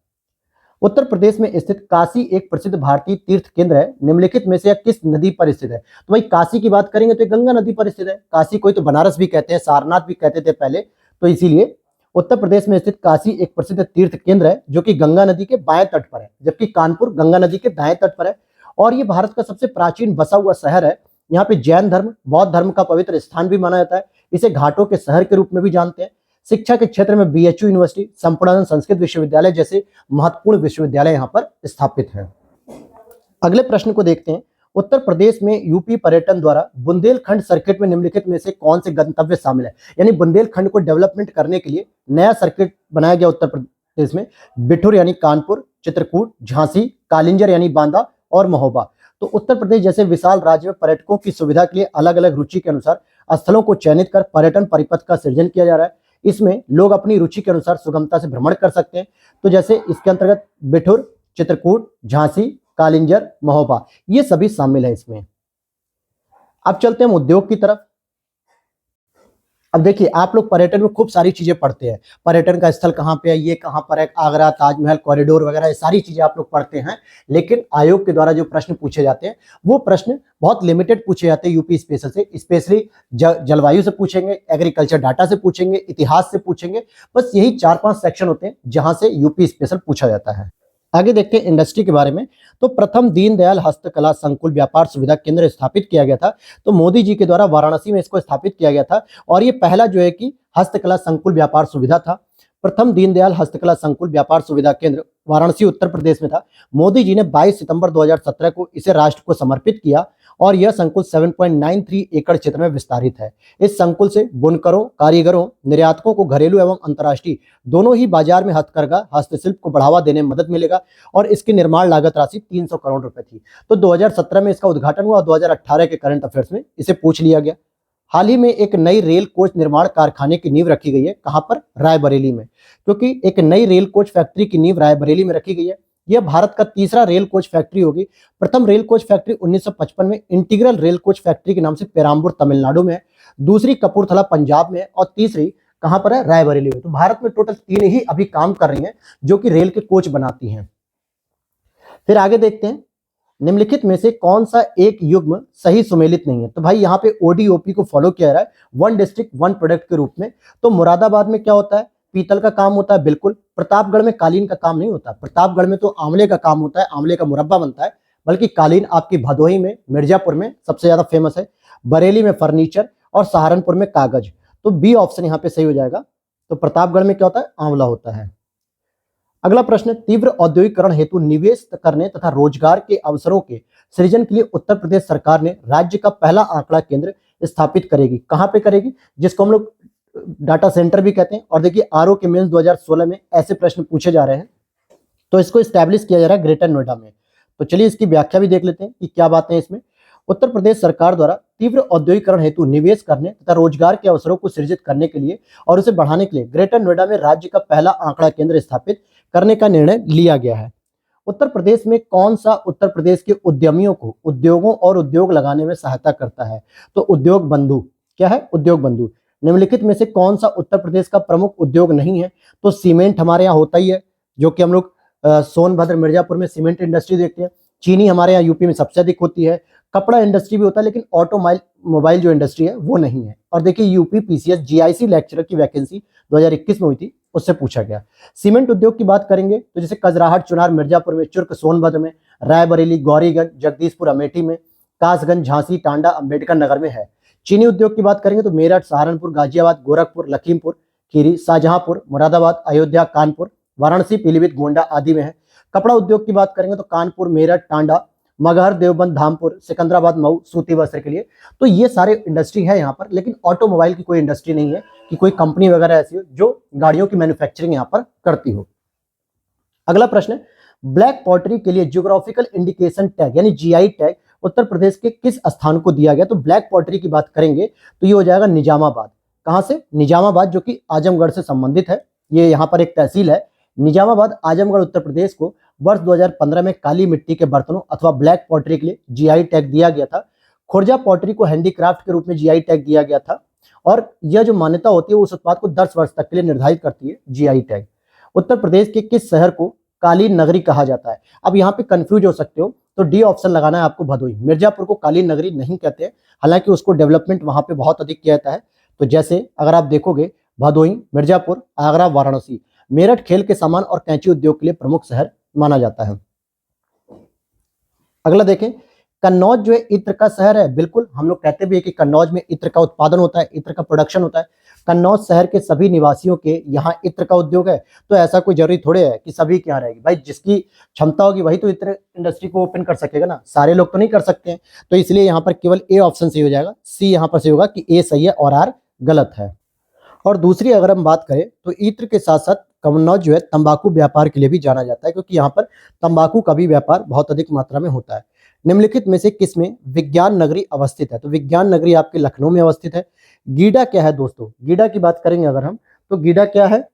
उत्तर प्रदेश में स्थित काशी एक प्रसिद्ध भारतीय तीर्थ केंद्र है, निम्नलिखित में से यह किस नदी पर स्थित है? तो भाई काशी की बात करेंगे तो गंगा नदी पर स्थित है। काशी कोई तो बनारस भी कहते हैं, सारनाथ भी कहते थे पहले, तो इसीलिए उत्तर प्रदेश में स्थित काशी एक प्रसिद्ध तीर्थ केंद्र है जो कि गंगा नदी के बाएं तट पर है, जबकि कानपुर गंगा नदी के दाएं तट पर है। और ये भारत का सबसे प्राचीन बसा हुआ शहर है। यहाँ पे जैन धर्म, बौद्ध धर्म का पवित्र स्थान भी माना जाता है। इसे घाटों के शहर के रूप में भी जानते हैं। शिक्षा के क्षेत्र में बीएचयू यूनिवर्सिटी, संपूर्णानंद संस्कृत विश्वविद्यालय जैसे महत्वपूर्ण विश्वविद्यालय यहाँ पर स्थापित है। अगले प्रश्न को देखते हैं। उत्तर प्रदेश में यूपी पर्यटन द्वारा बुंदेलखंड सर्किट में निम्नलिखित में से कौन से गंतव्य शामिल है? यानी बुंदेलखंड को डेवलपमेंट करने के लिए नया सर्किट बनाया गया उत्तर प्रदेश में। बिठूर यानी कानपुर, चित्रकूट, झांसी, कालिंजर यानी बांदा और महोबा। तो उत्तर प्रदेश जैसे विशाल राज्य में पर्यटकों की सुविधा के लिए अलग अलग रुचि के अनुसार स्थलों को चयनित कर पर्यटन परिपथ का सृजन किया जा रहा है। इसमें लोग अपनी रुचि के अनुसार सुगमता से भ्रमण कर सकते हैं। तो जैसे इसके अंतर्गत बिठूर, चित्रकूट, झांसी, कालिंजर, महोबा, ये सभी शामिल है इसमें। अब चलते हैं उद्योग की तरफ। अब देखिए, आप लोग पर्यटन में खूब सारी चीजें पढ़ते हैं, पर्यटन का स्थल कहाँ पे है, ये कहाँ पर है, आगरा, ताजमहल, कॉरिडोर वगैरह, ये सारी चीजें आप लोग पढ़ते हैं। लेकिन आयोग के द्वारा जो प्रश्न पूछे जाते हैं वो प्रश्न बहुत लिमिटेड पूछे जाते हैं यूपी स्पेशल से। स्पेशली जलवायु से पूछेंगे, एग्रीकल्चर डाटा से पूछेंगे, इतिहास से पूछेंगे। बस यही 4-5 सेक्शन होते हैं जहां से यूपी स्पेशल पूछा जाता है। आगे देखते हैं इंडस्ट्री के बारे में। तो प्रथम दीनदयाल हस्तकला संकुल व्यापार सुविधा केंद्र स्थापित किया गया था। तो मोदी जी के द्वारा वाराणसी में इसको स्थापित किया गया था और ये पहला जो है कि हस्तकला संकुल व्यापार सुविधा था। प्रथम दीनदयाल हस्तकला संकुल व्यापार सुविधा केंद्र वाराणसी उत्तर प्रदेश में था। मोदी जी ने 22 सितंबर 2017 को इसे राष्ट्र को समर्पित किया और यह संकुल 7.93 एकड़ क्षेत्र में विस्तारित है। इस संकुल से बुनकरों, कारीगरों, निर्यातकों को घरेलू एवं अंतर्राष्ट्रीय दोनों ही बाजार में हथकरघा, हस्तशिल्प को बढ़ावा देने में मदद मिलेगा और इसकी निर्माण लागत राशि 300 करोड़ रुपए थी। तो 2017 में इसका उद्घाटन हुआ और 2018 के करंट अफेयर्स में इसे पूछ लिया गया। हाल ही में एक नई रेल कोच निर्माण कारखाने की नींव रखी गई है। कहां पर? रायबरेली में, क्योंकि एक नई रेल कोच फैक्ट्री की नींव रायबरेली में रखी गई है। यह भारत का तीसरा रेल कोच फैक्ट्री होगी। प्रथम रेल कोच फैक्ट्री 1955 में इंटीग्रल रेल कोच फैक्ट्री के नाम से पेराम्बूर तमिलनाडु में है, दूसरी कपूरथला पंजाब में है और तीसरी कहां पर है? रायबरेली में। तो भारत में टोटल 3 ही अभी काम कर रही हैं जो कि रेल के कोच बनाती हैं। फिर आगे देखते हैं, निम्नलिखित में से कौन सा एक युग्म सही सुमेलित नहीं है? तो भाई यहाँ पे ओडीओपी को फॉलो किया जा रहा है, वन डिस्ट्रिक्ट वन प्रोडक्ट के रूप में। तो मुरादाबाद में क्या होता है? पीतल का काम होता है, बिल्कुल। प्रतापगढ़ में कालीन का काम नहीं होता। प्रतापगढ़ में तो आंवले का काम होता है, आंवले का मुरब्बा बनता है, बल्कि कालीन आपकी भदोही में, मिर्जापुर में सबसे ज्यादा फेमस है, बरेली में फर्नीचर और सहारनपुर में कागज। तो बी ऑप्शन यहाँ पे सही हो जाएगा। तो प्रतापगढ़ में क्या होता है? आंवला होता है। अगला प्रश्न, तीव्र औद्योगिकरण हेतु निवेश करने तथा रोजगार के अवसरों के सृजन के लिए उत्तर प्रदेश सरकार ने राज्य का पहला आंकड़ा केंद्र स्थापित करेगी। कहां पे करेगी? जिसको हम लोग डाटा सेंटर भी कहते हैं। और देखिए, आरओ के मेंस 2016 में ऐसे प्रश्न पूछे जा रहे हैं। तो इसको स्टैब्लिश किया जा रहा है ग्रेटर नोएडा में। तो चलिए इसकी व्याख्या भी देख लेते हैं कि क्या बातें हैं इसमें। उत्तर प्रदेश सरकार द्वारा तीव्र औद्योगिकरण हेतु निवेश करने तथा रोजगार के अवसरों को सृजित करने के लिए और उसे बढ़ाने के लिए ग्रेटर नोएडा में राज्य का पहला आंकड़ा केंद्र स्थापित करने का निर्णय लिया गया है। उत्तर प्रदेश में कौन सा उत्तर प्रदेश के उद्यमियों को उद्योगों और उद्योग लगाने में सहायता करता है? तो उद्योग बंधु। क्या है? उद्योग बंधु। निम्नलिखित में से कौन सा उत्तर प्रदेश का प्रमुख उद्योग नहीं है? तो सीमेंट हमारे यहाँ होता ही है, जो कि हम लोग सोनभद्र मिर्जापुर में सीमेंट इंडस्ट्री देखते हैं। चीनी हमारे यहाँ यूपी में सबसे अधिक होती है। कपड़ा इंडस्ट्री भी होता है, लेकिन ऑटोमोबाइल जो इंडस्ट्री है वो नहीं है। और देखिए यूपी पीसीएस जीआईसी लेक्चरर की वैकेंसी 2021 में हुई थी, उससे पूछा गया। सीमेंट उद्योग की बात करेंगे तो जैसे कजराहट चुनार मिर्जापुर में, चुर्क सोनभद्र में, रायबरेली गौरीगंज जगदीशपुर अमेठी में, कासगंज झांसी टांडा अंबेडकर नगर में है। चीनी उद्योग की बात करेंगे तो मेरठ सहारनपुर गाजियाबाद गोरखपुर लखीमपुर खीरी शाहजहांपुर मुरादाबाद अयोध्या कानपुर वाराणसी पीलीभीत गोंडा आदि में है। कपड़ा उद्योग की बात करेंगे तो कानपुर मेरठ टांडा मगहर देवबंद धामपुर सिकंदराबाद मऊ सूती वस्त्र के लिए। तो ये सारे इंडस्ट्री है यहाँ पर, लेकिन ऑटोमोबाइल की कोई इंडस्ट्री नहीं है कि कोई कंपनी वगैरह ऐसी हो जो गाड़ियों की मैन्युफैक्चरिंग यहाँ पर करती हो। अगला प्रश्न है, ब्लैक पॉटरी के लिए ज्योग्राफिकल इंडिकेशन टैग यानी जीआई टैग उत्तर प्रदेश के किस स्थान को दिया गया? तो ब्लैक पॉटरी की बात करेंगे तो ये हो जाएगा निजामाबाद। कहां से? निजामाबाद, जो कि आजमगढ़ से संबंधित है। ये यहाँ पर एक तहसील है निजामाबाद, आजमगढ़ उत्तर प्रदेश को वर्ष 2015 में काली मिट्टी के बर्तनों अथवा ब्लैक पॉटरी के लिए जीआई टैग दिया गया था। खुर्जा पॉटरी को हैंडीक्राफ्ट के रूप में जीआई टैग दिया गया था। और यह जो मान्यता होती है उस उत्पाद को 10 वर्ष तक के लिए निर्धारित करती है जीआई टैग। उत्तर प्रदेश के किस शहर को कालीन नगरी कहा जाता है? अब यहाँ पे कंफ्यूज हो सकते हो, तो डी ऑप्शन लगाना है आपको, भदोही। मिर्जापुर को कालीन नगरी नहीं कहते, हालांकि उसको डेवलपमेंट वहां पे बहुत अधिक किया जाता है। तो जैसे अगर आप देखोगे भदोही, मिर्जापुर, आगरा, वाराणसी। मेरठ खेल के सामान और कैंची उद्योग के लिए प्रमुख शहर माना जाता है। अगला देखें, कन्नौज जो है इत्र का शहर है। बिल्कुल, हम लोग कहते भी है कि कन्नौज में इत्र का उत्पादन होता है, इत्र का प्रोडक्शन होता है। कन्नौज शहर के सभी निवासियों के यहाँ इत्र का उद्योग है। तो ऐसा कोई जरूरी थोड़े है कि सभी के यहाँ रहेगी। भाई जिसकी क्षमता होगी वही तो इत्र इंडस्ट्री को ओपन कर सकेगा ना, सारे लोग तो नहीं कर सकते हैं। तो इसलिए यहाँ पर केवल ए ऑप्शन सही हो जाएगा, सी यहाँ पर सही होगा कि ए सही है और आर गलत है। और दूसरी अगर हम बात करें तो इत्र के साथ साथ कन्नौज जो है तंबाकू व्यापार के लिए भी जाना जाता है, क्योंकि यहाँ पर तंबाकू का भी व्यापार बहुत अधिक मात्रा में होता है। निम्नलिखित में से किसमें विज्ञान नगरी अवस्थित है? तो विज्ञान नगरी आपके लखनऊ में अवस्थित है। गीडा क्या है दोस्तों? गीडा की बात करेंगे अगर हम, तो गीडा क्या है?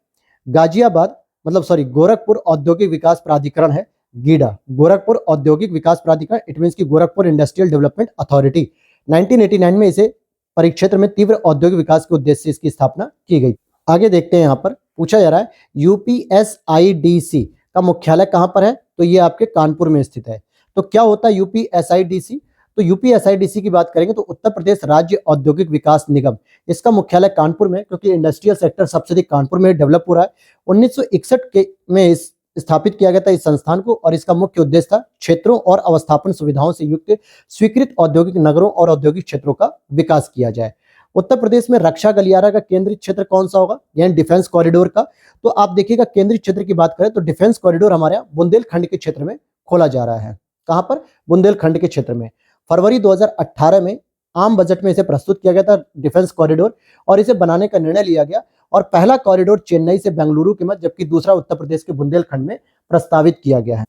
गाजियाबाद गोरखपुर औद्योगिक विकास प्राधिकरण है। गीडा गोरखपुर औद्योगिक विकास प्राधिकरण, इट मीन्स की गोरखपुर इंडस्ट्रियल डेवलपमेंट अथॉरिटी। 1989 में इसे परिक्षेत्र में तीव्र औद्योगिक विकास के उद्देश्य से इसकी स्थापना की गई। आगे देखते हैं, यहाँ पर पूछा जा रहा है यूपीएसआईडीसी का मुख्यालय कहां पर है? तो ये आपके कानपुर में स्थित है। तो क्या होता है यूपीएसआईडीसी? तो यूपीएसआईडीसी की बात करेंगे तो उत्तर प्रदेश राज्य औद्योगिक विकास निगम, इसका मुख्यालय कानपुर में, क्योंकि इंडस्ट्रियल सेक्टर सबसे अधिक कानपुर में डेवलप हो रहा है। 1961 में इस स्थापित किया गया था इस संस्थान को, और इसका मुख्य उद्देश्य था क्षेत्रों और अवस्थापन सुविधाओं से युक्त स्वीकृत औद्योगिक नगरों और औद्योगिक क्षेत्रों का विकास किया जाए। उत्तर प्रदेश में रक्षा गलियारा का केंद्रीय क्षेत्र कौन सा होगा? यानी डिफेंस कॉरिडोर का। तो आप देखिएगा केंद्रीय क्षेत्र की बात करें तो डिफेंस कॉरिडोर हमारे यहाँ बुंदेलखंड के क्षेत्र में खोला जा रहा है। कहां पर? बुंदेलखंड के क्षेत्र में। फरवरी 2018 में आम बजट में इसे प्रस्तुत किया गया था डिफेंस कॉरिडोर, और इसे बनाने का निर्णय लिया गया। और पहला कॉरिडोर चेन्नई से बेंगलुरु के मध्य, जबकि दूसरा उत्तर प्रदेश के बुंदेलखंड में प्रस्तावित किया गया है।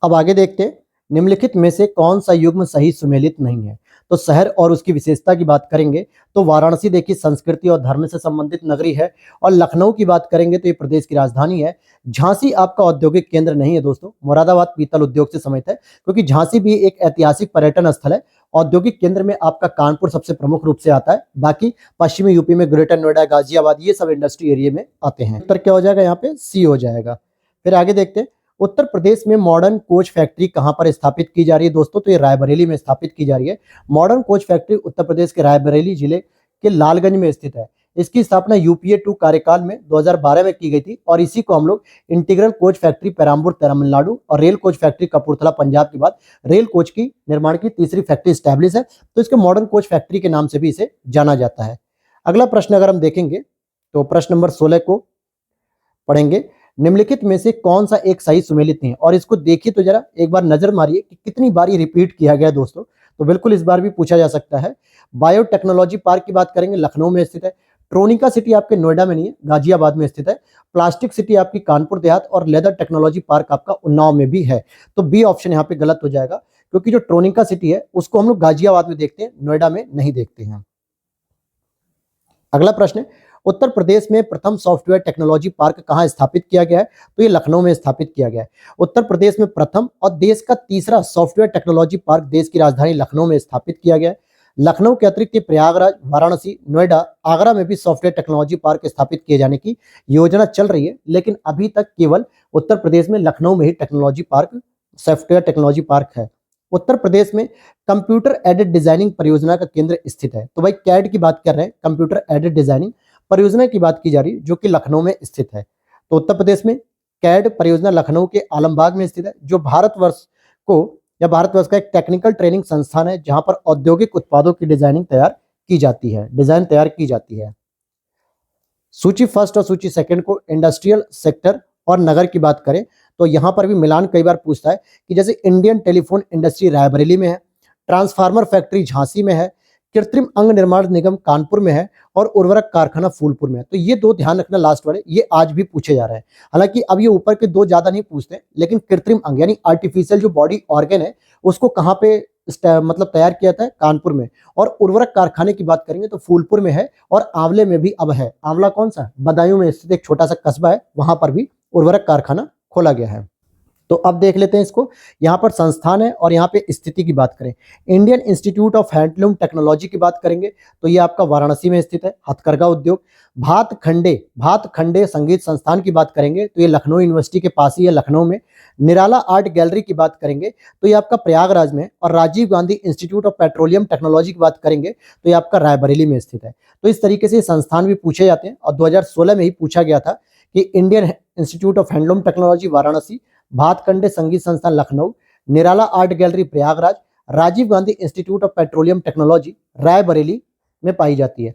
अब आगे देखते हैं, निम्नलिखित में से कौन सा युग्म सही सुमेलित नहीं है? तो शहर और उसकी विशेषता की बात करेंगे तो वाराणसी देखिए संस्कृति और धर्म से संबंधित नगरी है। और लखनऊ की बात करेंगे तो ये प्रदेश की राजधानी है। झांसी आपका औद्योगिक केंद्र नहीं है दोस्तों, मुरादाबाद पीतल उद्योग से समित है, क्योंकि झांसी भी एक ऐतिहासिक पर्यटन स्थल है। औद्योगिक केंद्र में आपका कानपुर सबसे प्रमुख रूप से आता है, बाकी पश्चिमी यूपी में ग्रेटर नोएडा गाजियाबाद ये सब इंडस्ट्री एरिया में आते हैं। उत्तर क्या हो जाएगा? यहाँ पे सी हो जाएगा। फिर आगे देखते हैं, उत्तर प्रदेश में मॉडर्न कोच फैक्ट्री कहां पर स्थापित की जा रही है दोस्तों? तो ये रायबरेली में स्थापित की जा रही है। Modern coach factory Uttar Pradesh के रायबरेली जिले के लालगंज में स्थित है। इसकी स्थापना यूपीए 2 कार्यकाल में 2012 में की गई थी, और इसी को हम लोग integral coach factory Perambur Tamil Nadu और rail coach factory Kapurthala Punjab के बाद रेल कोच की निर्माण की तीसरी फैक्ट्री स्टैब्लिश है। तो इसके मॉडर्न कोच फैक्ट्री के नाम से भी इसे जाना जाता है। अगला प्रश्न अगर हम देखेंगे तो प्रश्न नंबर 16 को पढ़ेंगे, निम्नलिखित में से कौन सा एक सही सुमेलित नहीं है? और इसको देखिए तो जरा एक बार नजर मारिए कि कितनी बार ये रिपीट किया गया दोस्तों। तो बिल्कुल इस बार भी पूछा जा सकता है। बायोटेक्नोलॉजी पार्क की बात करेंगे, लखनऊ में स्थित है। ट्रोनिका सिटी आपके नोएडा में नहीं है, गाजियाबाद में स्थित है। प्लास्टिक सिटी आपकी कानपुर देहात, और लेदर टेक्नोलॉजी पार्क आपका उन्नाव में भी है। तो बी ऑप्शन यहाँ पे गलत हो जाएगा, क्योंकि जो ट्रोनिका सिटी है उसको हम लोग गाजियाबाद में देखते हैं, नोएडा में नहीं देखते हैं। अगला प्रश्न है, उत्तर प्रदेश में प्रथम सॉफ्टवेयर टेक्नोलॉजी पार्क कहां स्थापित किया गया है? तो ये लखनऊ में स्थापित किया गया है। उत्तर प्रदेश में प्रथम और देश का तीसरा सॉफ्टवेयर टेक्नोलॉजी पार्क देश की राजधानी लखनऊ में स्थापित किया गया है। लखनऊ के अतिरिक्त ये प्रयागराज, वाराणसी, नोएडा, आगरा में भी सॉफ्टवेयर टेक्नोलॉजी पार्क स्थापित किए जाने की योजना चल रही है, लेकिन अभी तक केवल उत्तर प्रदेश में लखनऊ में ही technology park, software technology park है। उत्तर प्रदेश में कंप्यूटर एडेड डिजाइनिंग परियोजना का केंद्र स्थित है। तो भाई कैड की बात कर रहे हैं, कंप्यूटर एडेड डिजाइनिंग परियोजना की बात की जा रही है, जो कि लखनऊ में स्थित है। तो उत्तर प्रदेश में कैड परियोजना लखनऊ के आलमबाग में स्थित है, जो भारतवर्ष का एक टेक्निकल ट्रेनिंग संस्थान है, जहां पर औद्योगिक उत्पादों की डिजाइन तैयार की जाती है। सूची फर्स्ट और सूची सेकंड को इंडस्ट्रियल सेक्टर और नगर की बात करें तो यहां पर भी मिलान कई बार पूछता है कि जैसे इंडियन टेलीफोन इंडस्ट्री रायबरेली में है, ट्रांसफार्मर फैक्ट्री झांसी में है, कृत्रिम अंग निर्माण निगम कानपुर में है और उर्वरक कारखाना फूलपुर में है। तो ये दो ध्यान रखना लास्ट वाले, ये आज भी पूछे जा रहे हैं। हालांकि अब ये ऊपर के दो ज्यादा नहीं पूछते, लेकिन कृत्रिम अंग यानी आर्टिफिशियल जो बॉडी ऑर्गन है उसको कहाँ पे मतलब तैयार किया था, कानपुर में। और उर्वरक कारखाने की बात करेंगे तो फूलपुर में है और आंवले में भी अब है। आंवला कौन सा, बदायूं में स्थित एक छोटा सा कस्बा है, वहां पर भी उर्वरक कारखाना खोला गया है। तो अब देख लेते हैं इसको, यहाँ पर संस्थान है और यहाँ पे स्थिति की बात करें, Indian institute of handloom technology की बात करेंगे तो ये आपका वाराणसी में स्थित है। हथकरघा उद्योग, भातखंडे संगीत संस्थान की बात करेंगे तो ये लखनऊ यूनिवर्सिटी के पास ही है, लखनऊ में। निराला आर्ट गैलरी की बात करेंगे तो ये आपका प्रयागराज में। और Rajiv Gandhi institute of petroleum Technology की बात करेंगे तो ये आपका रायबरेली में स्थित है। तो इस तरीके से संस्थान भी पूछे जाते हैं और 2016 में ही पूछा गया था कि Indian institute of handloom technology Varanasi, Bhatkhande Sangeet Sansthan Lucknow, Nirala art gallery Prayagraj, Rajiv Gandhi institute of petroleum technology Raebareli में पाई जाती है।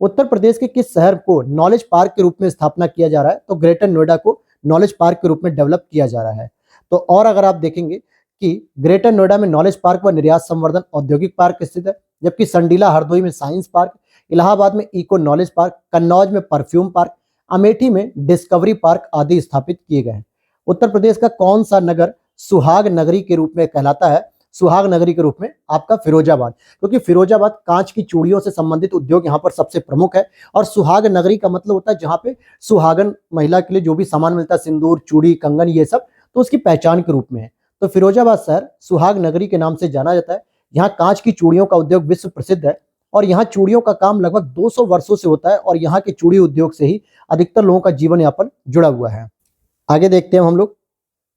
उत्तर प्रदेश के किस शहर को नॉलेज पार्क के रूप में स्थापना किया जा रहा है, तो ग्रेटर नोएडा को नॉलेज पार्क के रूप में डेवलप किया जा रहा है। तो और अगर आप देखेंगे कि ग्रेटर नोएडा में नॉलेज पार्क व निर्यात संवर्धन औद्योगिक पार्क स्थित है, जबकि संडीला हरदोई में साइंस पार्क, इलाहाबाद में इको नॉलेज पार्क, कन्नौज में परफ्यूम पार्क, अमेठी में डिस्कवरी पार्क आदि स्थापित किए गए हैं। उत्तर प्रदेश का कौन सा नगर सुहाग नगरी के रूप में कहलाता है, सुहाग नगरी के रूप में आपका फिरोजाबाद, क्योंकि फिरोजाबाद कांच की चूड़ियों से संबंधित उद्योग यहाँ पर सबसे प्रमुख है। और सुहाग नगरी का मतलब होता है जहाँ पे सुहागन महिला के लिए जो भी सामान मिलता है, सिंदूर, चूड़ी, कंगन, ये सब, तो उसकी पहचान के रूप में है। तो फिरोजाबाद शहर सुहाग नगरी के नाम से जाना जाता है। यहाँ कांच की चूड़ियों का उद्योग विश्व प्रसिद्ध है और यहाँ चूड़ियों का काम लगभग 200 वर्षों से होता है और यहाँ के चूड़ी उद्योग से ही अधिकतर लोगों का जीवन यापन जुड़ा हुआ है। आगे देखते हैं हम लोग,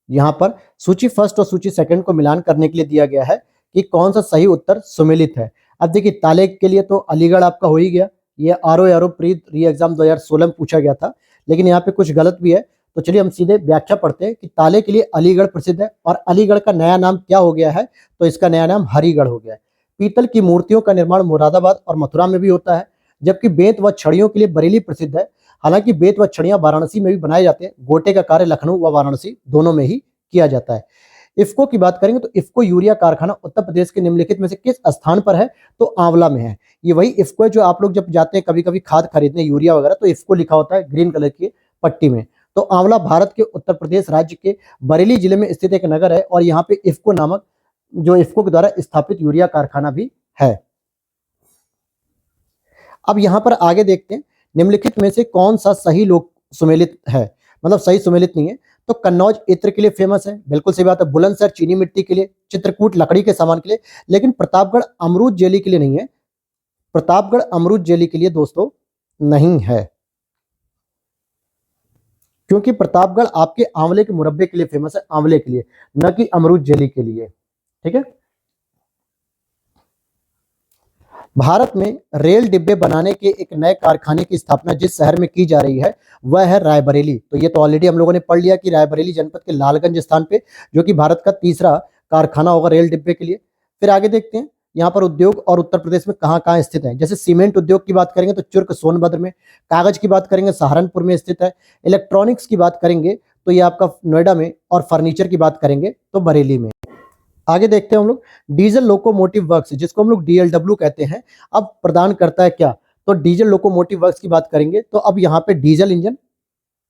यहाँ पर सूची फर्स्ट और सूची सेकंड को मिलान करने के लिए दिया गया है कि कौन सा सही उत्तर सुमेलित है। अब देखिए ताले के लिए तो अलीगढ़ आपका हो ही गया, ये आरओ प्री री एग्जाम 2016 में पूछा गया था, लेकिन यहाँ पे कुछ गलत भी है। तो चलिए हम सीधे व्याख्या पढ़ते हैं कि ताले के लिए अलीगढ़ प्रसिद्ध है और अलीगढ़ का नया नाम क्या हो गया है, तो इसका नया नाम हरिगढ़ हो गया है। पीतल की मूर्तियों का निर्माण मुरादाबाद और मथुरा में भी होता है, जबकि बेंत व छड़ियों के लिए बरेली प्रसिद्ध है। हालांकि बेंत व छड़ियां वाराणसी में भी बनाए जाते हैं, गोटे का कार्य लखनऊ व वाराणसी दोनों में ही किया जाता है। इफ्को की बात करेंगे तो इफ्को यूरिया कारखाना उत्तर प्रदेश के निम्नलिखित में से किस स्थान पर है, तो आंवला में है। ये वही इफ्को है जो आप लोग जब जाते हैं कभी कभी खाद खरीदने, यूरिया वगैरह, तो इफ्को लिखा होता है ग्रीन कलर की पट्टी में। तो आंवला भारत के उत्तर प्रदेश राज्य के बरेली जिले में स्थित एक नगर है और यहाँ पे इफ्को नामक, जो इफ्को के द्वारा स्थापित यूरिया कारखाना भी है। अब यहाँ पर आगे देखते हैं, निम्नलिखित में से कौन सा सही लोक सुमेलित है, मतलब सही सुमेलित नहीं है। तो कन्नौज इत्र के लिए फेमस है, बिल्कुल सही बात है। बुलंदशहर चीनी मिट्टी के लिए, चित्रकूट लकड़ी के सामान के लिए, लेकिन प्रतापगढ़ अमरूद जेली के लिए नहीं है। प्रतापगढ़ अमरूद जेली के लिए दोस्तों नहीं है, क्योंकि प्रतापगढ़ आपके आंवले के मुरब्बे के लिए फेमस है, आंवले के लिए, न कि अमरूद जेली के लिए। ठीक है। भारत में रेल डिब्बे बनाने के एक नए कारखाने की स्थापना जिस शहर में की जा रही है वह है रायबरेली। तो ये तो ऑलरेडी हम लोगों ने पढ़ लिया कि रायबरेली जनपद के लालगंज स्थान पे, जो कि भारत का तीसरा कारखाना होगा रेल डिब्बे के लिए। फिर आगे देखते हैं यहाँ पर उद्योग और उत्तर प्रदेश में कहाँ कहाँ स्थित है। जैसे सीमेंट उद्योग की बात करेंगे तो चुर्क सोनभद्र में, कागज की बात करेंगे सहारनपुर में स्थित है, इलेक्ट्रॉनिक्स की बात करेंगे तो ये आपका नोएडा में, और फर्नीचर की बात करेंगे तो बरेली में। आगे देखते हैं हम लोग, डीजल लोकोमोटिव वर्क्स जिसको हम लोग डीएलडब्ल्यू कहते हैं, अब प्रदान करता है क्या, तो डीजल लोकोमोटिव वर्क्स की बात करेंगे तो अब यहाँ पे डीजल इंजन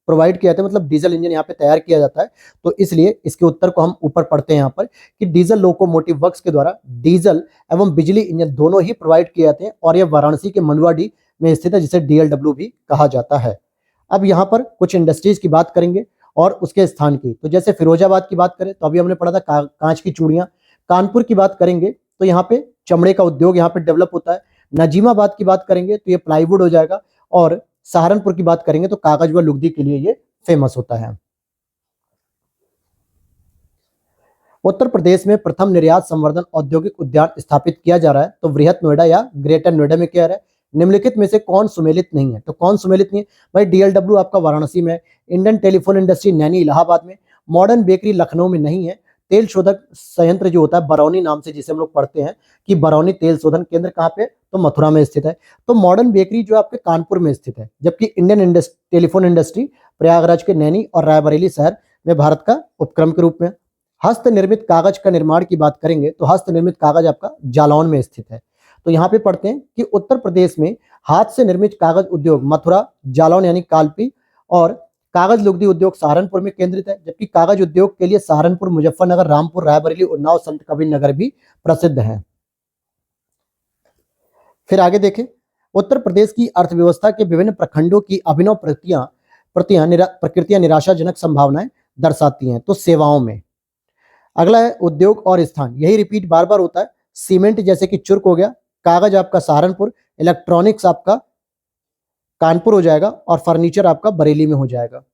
प्रोवाइड किया जाता है, मतलब डीजल इंजन यहाँ पे तैयार किया जाता है। तो इसलिए इसके उत्तर को हम ऊपर पढ़ते हैं यहाँ पर कि डीजल लोकोमोटिव वर्क्स के द्वारा डीजल एवं बिजली इंजन दोनों ही प्रोवाइड किए जाते हैं और यह वाराणसी के मंडुआडीह में स्थित है, जिसे डीएलडब्ल्यू भी कहा जाता है। अब यहाँ पर कुछ इंडस्ट्रीज की बात करेंगे और उसके स्थान की। तो जैसे फिरोजाबाद की बात करें तो अभी हमने पढ़ा था कांच की चूड़ियां, कानपुर की बात करेंगे तो यहाँ पे चमड़े का उद्योग यहाँ पे डेवलप होता है। नाजिमाबाद की बात करेंगे तो ये प्लाईवुड हो जाएगा, और सहारनपुर की बात करेंगे तो कागज व लुगदी के लिए ये फेमस होता है। उत्तर प्रदेश में प्रथम निर्यात संवर्धन औद्योगिक उद्यान स्थापित किया जा रहा है, तो बृहत नोएडा या ग्रेटर नोएडा में किया रहा है। निम्नलिखित में से कौन सुमेलित नहीं है? तो कौन सुमेलित नहीं है भाई? डीएलडब्ल्यू आपका वाराणसी में, Indian telephone industry Naini Allahabad में, मॉडर्न बेकरी लखनऊ में नहीं है, तेल शोधक संयंत्र जो होता है बरौनी नाम से जिसे हम लोग पढ़ते हैं कि बरौनी तेल शोधन केंद्र कहाँ पे, तो मथुरा में स्थित है। तो मॉडर्न बेकरी जो आपके कानपुर में स्थित है, जबकि इंडियन टेलीफोन इंडस्ट्री प्रयागराज के नैनी और रायबरेली शहर में भारत का उपक्रम के रूप में। हस्त निर्मित कागज का निर्माण की बात करेंगे तो हस्त निर्मित कागज आपका जालौन में स्थित है। तो यहाँ पे पढ़ते हैं कि उत्तर प्रदेश में हाथ से निर्मित कागज उद्योग मथुरा, जालौन यानी कालपी, और कागज लुगदी उद्योग सहारनपुर में केंद्रित है, जबकि कागज उद्योग के लिए सहारनपुर, मुजफ्फरनगर, रामपुर, रायबरेली, उन्नाव, संत कबीर नगर भी प्रसिद्ध हैं। फिर आगे देखें, उत्तर प्रदेश की अर्थव्यवस्था के विभिन्न प्रखंडों की अभिनव प्रकृतियां निराशाजनक संभावनाएं दर्शाती हैं। तो सेवाओं में अगला है उद्योग और स्थान, यही रिपीट बार बार होता है। सीमेंट जैसे कि चुर्क हो गया, कागज आपका सहारनपुर, इलेक्ट्रॉनिक्स आपका कानपुर हो जाएगा, और फर्नीचर आपका बरेली में हो जाएगा।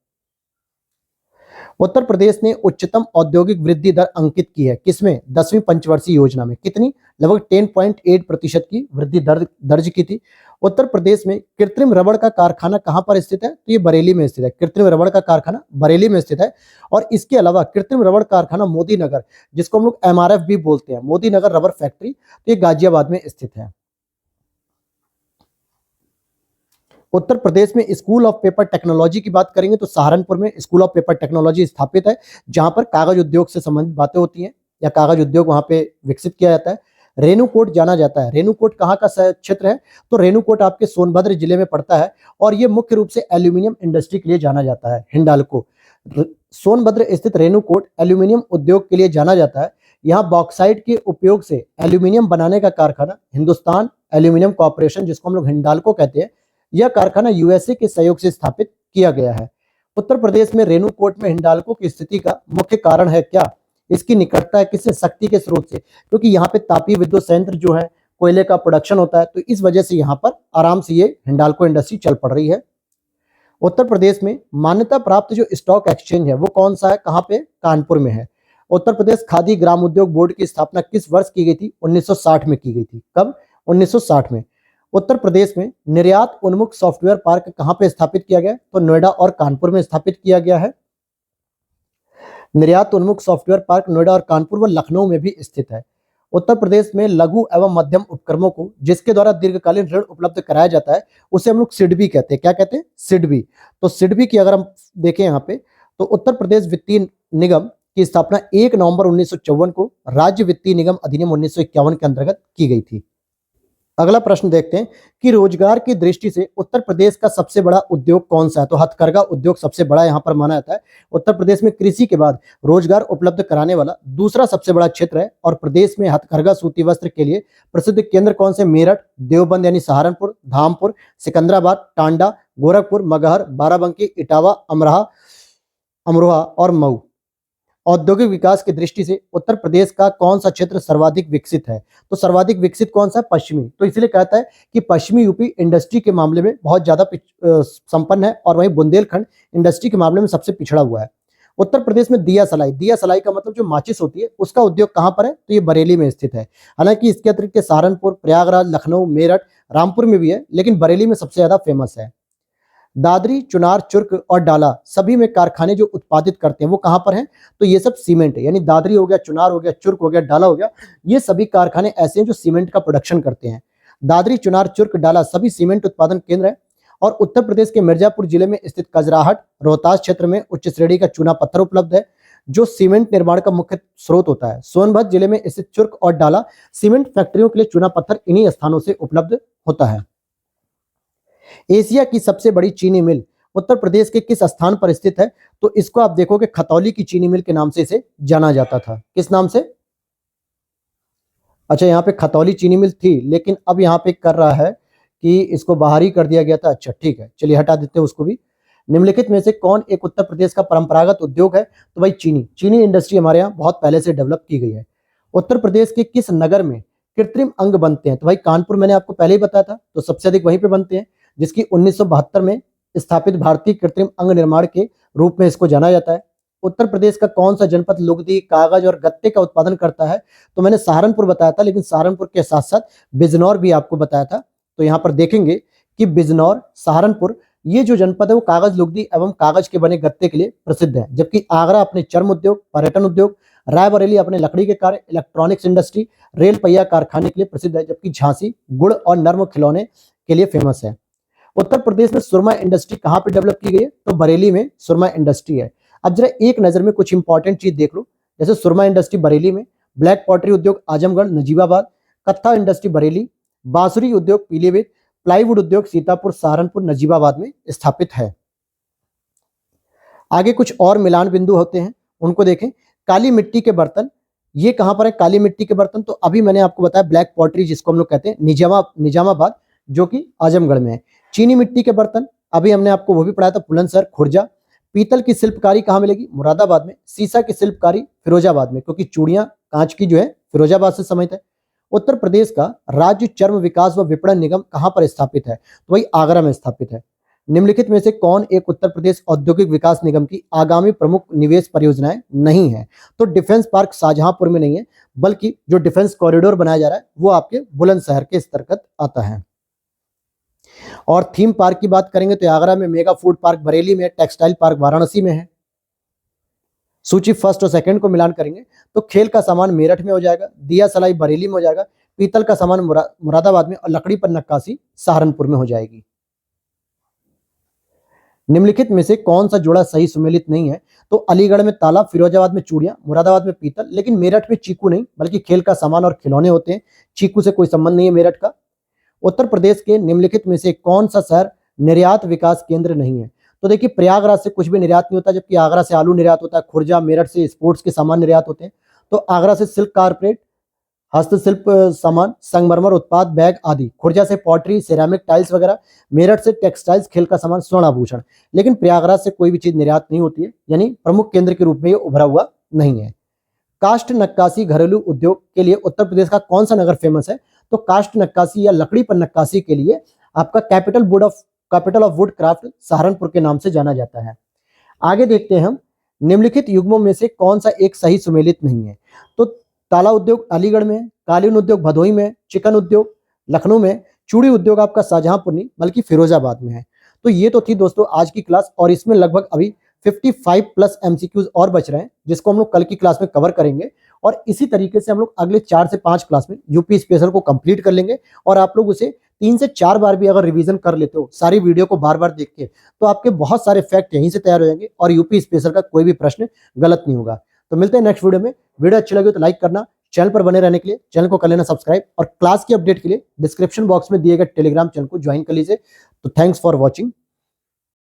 उत्तर प्रदेश ने उच्चतम औद्योगिक वृद्धि दर अंकित की है, किसमें? 10वीं पंचवर्षीय योजना में। कितनी? लगभग 10.8% की वृद्धि दर्ज की थी। उत्तर प्रदेश में कृत्रिम रबड़ का कारखाना कहां पर स्थित है? तो ये बरेली में स्थित है। कृत्रिम रबड़ का कारखाना बरेली में स्थित है। और इसके अलावा कृत्रिम रबड़ कारखाना मोदी नगर, जिसको हम लोग MRF भी बोलते हैं, मोदी नगर रबर फैक्ट्री, तो ये गाजियाबाद में स्थित है। उत्तर प्रदेश में स्कूल ऑफ पेपर टेक्नोलॉजी की बात करेंगे तो सहारनपुर में स्कूल ऑफ पेपर टेक्नोलॉजी स्थापित है, जहां पर कागज उद्योग से संबंधित बातें होती हैं या कागज उद्योग वहां पे विकसित किया जाता है। रेणुकूट जाना जाता है। रेणुकूट कहाँ का क्षेत्र है? तो रेणुकूट आपके सोनभद्र जिले में पड़ता है, और ये मुख्य रूप से एल्यूमिनियम इंडस्ट्री के लिए जाना जाता है। हिंडाल्को, सोनभद्र स्थित रेणुकूट एल्यूमिनियम उद्योग के लिए जाना जाता है। यहाँ बॉक्साइट के उपयोग से एल्यूमिनियम बनाने का कारखाना हिंदुस्तान एल्यूमिनियम कॉर्पोरेशन, जिसको हम लोग हिंडाल्को कहते हैं, यह कारखाना यूएसए के सहयोग से स्थापित किया गया है। उत्तर प्रदेश में रेणुकूट में हिंडाल्को की स्थिति का मुख्य कारण है क्या? इसकी निकटता है किससे? शक्ति के स्रोत से, क्योंकि यहाँ पे तापीय विद्युत संयंत्र जो है, कोयले का प्रोडक्शन होता है, तो इस वजह से यहाँ पर आराम से ये हिंडाल्को इंडस्ट्री चल पड़ रही है। उत्तर प्रदेश में मान्यता प्राप्त जो स्टॉक एक्सचेंज है वो कौन सा है? कहाँ पे? कानपुर में है। उत्तर प्रदेश खादी ग्राम उद्योग बोर्ड की स्थापना किस वर्ष की गई थी? 1960 में की गई थी। कब? 1960 में। उत्तर प्रदेश में निर्यात उन्मुख सॉफ्टवेयर पार्क कहां पे स्थापित किया गया? तो नोएडा और कानपुर में स्थापित किया गया है। निर्यात उन्मुख सॉफ्टवेयर पार्क नोएडा और कानपुर व लखनऊ में भी स्थित है। उत्तर प्रदेश में लघु एवं मध्यम उपक्रमों को जिसके द्वारा दीर्घकालीन ऋण उपलब्ध कराया जाता है उसे हम लोग सिडबी कहते हैं। क्या कहते हैं? सिडबी। तो सिडबी की अगर हम देखें यहाँ पे, तो उत्तर प्रदेश वित्तीय निगम की स्थापना 1 नवंबर 1954 को राज्य वित्तीय निगम अधिनियम 1951 के अंतर्गत की गई थी। अगला प्रश्न देखते हैं कि रोजगार की दृष्टि से उत्तर प्रदेश का सबसे बड़ा उद्योग कौन सा है? तो हथकरघा उद्योग सबसे बड़ा यहाँ पर माना जाता है। उत्तर प्रदेश में कृषि के बाद रोजगार उपलब्ध कराने वाला दूसरा सबसे बड़ा क्षेत्र है, और प्रदेश में हथकरघा सूती वस्त्र के लिए प्रसिद्ध केंद्र कौन से? मेरठ, देवबंद यानी सहारनपुर, धामपुर, सिकंदराबाद, टांडा, गोरखपुर, मगहर, बाराबंकी, इटावा, अमरोहा और मऊ। औद्योगिक विकास की दृष्टि से उत्तर प्रदेश का कौन सा क्षेत्र सर्वाधिक विकसित है? तो सर्वाधिक विकसित कौन सा? पश्चिमी। तो इसलिए कहता है कि पश्चिमी यूपी इंडस्ट्री के मामले में बहुत ज्यादा संपन्न है, और वहीं बुंदेलखंड इंडस्ट्री के मामले में सबसे पिछड़ा हुआ है। उत्तर प्रदेश में दिया सलाई का मतलब जो माचिस होती है उसका उद्योग कहां पर है? तो ये बरेली में स्थित है। हालांकि इसके अतिरिक्त सहारनपुर, प्रयागराज, लखनऊ, मेरठ, रामपुर में भी है, लेकिन बरेली में सबसे ज्यादा फेमस है। दादरी, चुनार, चुर्क और डाला सभी में कारखाने जो उत्पादित करते हैं वो कहां पर हैं? तो ये सब सीमेंट है, यानी दादरी हो गया, चुनार हो गया, चुर्क हो गया, डाला हो गया, ये सभी कारखाने ऐसे हैं जो सीमेंट का प्रोडक्शन करते हैं। दादरी, चुनार, चुर्क, डाला सभी सीमेंट उत्पादन केंद्र है। और उत्तर प्रदेश के मिर्जापुर जिले में स्थित कजराहट, रोहतास क्षेत्र में उच्च श्रेणी का चूना पत्थर उपलब्ध है, जो सीमेंट निर्माण का मुख्य स्रोत होता है। सोनभद्र जिले में स्थित चुर्क और डाला सीमेंट फैक्ट्रियों के लिए चूना पत्थर इन्हीं स्थानों से उपलब्ध होता है। एशिया की सबसे बड़ी चीनी मिल उत्तर प्रदेश के किस स्थान पर स्थित है? तो इसको आप देखोगे खतौली की चीनी मिल के नाम से इसे जाना जाता था। किस नाम से? अच्छा, यहाँ पे खतौली चीनी मिल थी, लेकिन अब यहाँ पे कर रहा है कि इसको बाहर ही कर दिया गया था। अच्छा ठीक है, चलिए हटा देते हैं उसको भी। निम्नलिखित में से कौन एक उत्तर प्रदेश का परंपरागत उद्योग है? तो भाई चीनी इंडस्ट्री हमारे यहाँ बहुत पहले से डेवलप की गई है। उत्तर प्रदेश के किस नगर में कृत्रिम अंग बनते हैं? तो भाई कानपुर मैंने आपको पहले ही बताया था, तो सबसे अधिक वहीं पे बनते हैं, जिसकी 1972 में स्थापित भारतीय कृत्रिम अंग निर्माण के रूप में इसको जाना जाता है। उत्तर प्रदेश का कौन सा जनपद लुगदी, कागज और गत्ते का उत्पादन करता है? तो मैंने सहारनपुर बताया था, लेकिन सहारनपुर के साथ साथ बिजनौर भी आपको बताया था। तो यहाँ पर देखेंगे कि बिजनौर, सहारनपुर, ये जो जनपद है वो कागज, लुगदी एवं कागज के बने गत्ते के लिए प्रसिद्ध है। जबकि आगरा अपने चर्म उद्योग, पर्यटन उद्योग, रायबरेली अपने लकड़ी के कार्य, इलेक्ट्रॉनिक्स इंडस्ट्री, रेल पहिया कारखाने के लिए प्रसिद्ध है। जबकि झांसी गुड़ और नर्म खिलौने के लिए फेमस है। उत्तर प्रदेश में सुरमा इंडस्ट्री कहाँ पे डेवलप की गई है? तो बरेली में सुरमा इंडस्ट्री है। अब जरा एक नजर में कुछ इंपॉर्टेंट चीज देख लो, जैसे सुरमा इंडस्ट्री बरेली में, ब्लैक पॉटरी उद्योग आजमगढ़ नजीबाबाद, कत्था इंडस्ट्री बरेली, बांसुरी उद्योग पीलीभीत, प्लाईवुड उद्योग सीतापुर, सहारनपुर, नजीबाबाद में स्थापित है। आगे कुछ और मिलान बिंदु होते हैं, उनको देखें। काली मिट्टी के बर्तन, ये कहां पर है काली मिट्टी के बर्तन? तो अभी मैंने आपको बताया ब्लैक पॉटरी जिसको हम लोग कहते हैं, निजामाबाद, जो कि आजमगढ़ में है। चीनी मिट्टी के बर्तन, अभी हमने आपको वो भी पढ़ाया था, बुलंदशहर, खुर्जा। पीतल की शिल्पकारी कहाँ मिलेगी? मुरादाबाद में। सीसा की शिल्पकारी फिरोजाबाद में, क्योंकि चूड़ियां कांच की जो है फिरोजाबाद से समित है। उत्तर प्रदेश का राज्य चर्म विकास व विपणन निगम कहां पर स्थापित है? तो वही आगरा में स्थापित है। निम्नलिखित में से कौन एक उत्तर प्रदेश औद्योगिक विकास निगम की आगामी प्रमुख निवेश परियोजनाएं नहीं है? तो डिफेंस पार्क शाहजहांपुर में नहीं है, बल्कि जो डिफेंस कॉरिडोर बनाया जा रहा है वो आपके बुलंदशहर के अंतर्गत आता है। और थीम पार्क की बात करेंगे तो आगरा में, मेगा फूड पार्क बरेली में, टेक्सटाइल पार्क वाराणसी में है। सूची फर्स्ट और सेकंड को मिलान करेंगे तो खेल का सामान मेरठ में हो जाएगा, दिया सलाई बरेली में हो जाएगा, पीतल का सामान मुरादाबाद में, और लकड़ी पर नक्काशी सहारनपुर में हो जाएगी। निम्नलिखित में से कौन सा जोड़ा सही सुमेलित नहीं है? तो अलीगढ़ में ताला, फिरोजाबाद में चूड़ियां, मुरादाबाद में पीतल, लेकिन मेरठ में चीकू नहीं, बल्कि खेल का सामान और खिलौने होते हैं। चीकू से कोई संबंध नहीं है मेरठ का। उत्तर प्रदेश के निम्नलिखित में से कौन सा शहर निर्यात विकास केंद्र नहीं है? तो देखिए प्रयागराज से कुछ भी निर्यात नहीं होता, जबकि आगरा से आलू निर्यात होता है, खुर्जा मेरठ से स्पोर्ट्स के सामान निर्यात होते हैं। तो आगरा से सिल्क कारपेट, हस्तशिल्प सामान, संगमरमर उत्पाद, बैग आदि, खुर्जा से पॉटरी, सिरेमिक टाइल्स वगैरह, मेरठ से टेक्सटाइल्स, खेल का सामान, स्वर्ण आभूषण। लेकिन प्रयागराज से कोई भी चीज निर्यात नहीं होती है, यानी प्रमुख केंद्र के रूप में ये उभरा हुआ नहीं है। काष्ठ नक्काशी घरेलू उद्योग के लिए उत्तर प्रदेश का कौन सा नगर फेमस है? तो काष्ठ नक्काशी या लकड़ी पर नक्काशी के लिए आपका capital of would craft Saharanpur के नाम से जाना जाता है। आगे देखते हैं हम, निम्नलिखित युग्मों में से कौन सा एक सही सुमेलित नहीं है? तो ताला उद्योग अलीगढ़ में, कालीन उद्योग भदोही में, चिकन उद्योग लखनऊ में, चूड़ी उद्योग आपका शाहजहांपुर नहीं बल्कि फिरोजाबाद में है। तो ये तो थी दोस्तों आज की क्लास, और इसमें लगभग अभी 55 प्लस MCQs और बच रहे हैं, जिसको हम लोग कल की क्लास में कवर करेंगे। और इसी तरीके से हम लोग अगले 4 से 5 क्लास में यूपी स्पेशल को कंप्लीट कर लेंगे। और आप लोग उसे 3 से 4 बार भी अगर रिवीजन कर लेते हो सारी वीडियो को बार बार देख के, तो आपके बहुत सारे फैक्ट यहीं से तैयार हो जाएंगे और यूपी स्पेशल का कोई भी प्रश्न गलत नहीं होगा। तो मिलते हैं नेक्स्ट वीडियो में। वीडियो अच्छी लगी तो लाइक करना, चैनल पर बने रहने के लिए चैनल को कर लेना सब्सक्राइब, और क्लास की अपडेट के लिए डिस्क्रिप्शन बॉक्स में दिए गए टेलीग्राम चैनल को ज्वाइन कर लीजिए। तो थैंक्स फॉर वॉचिंग।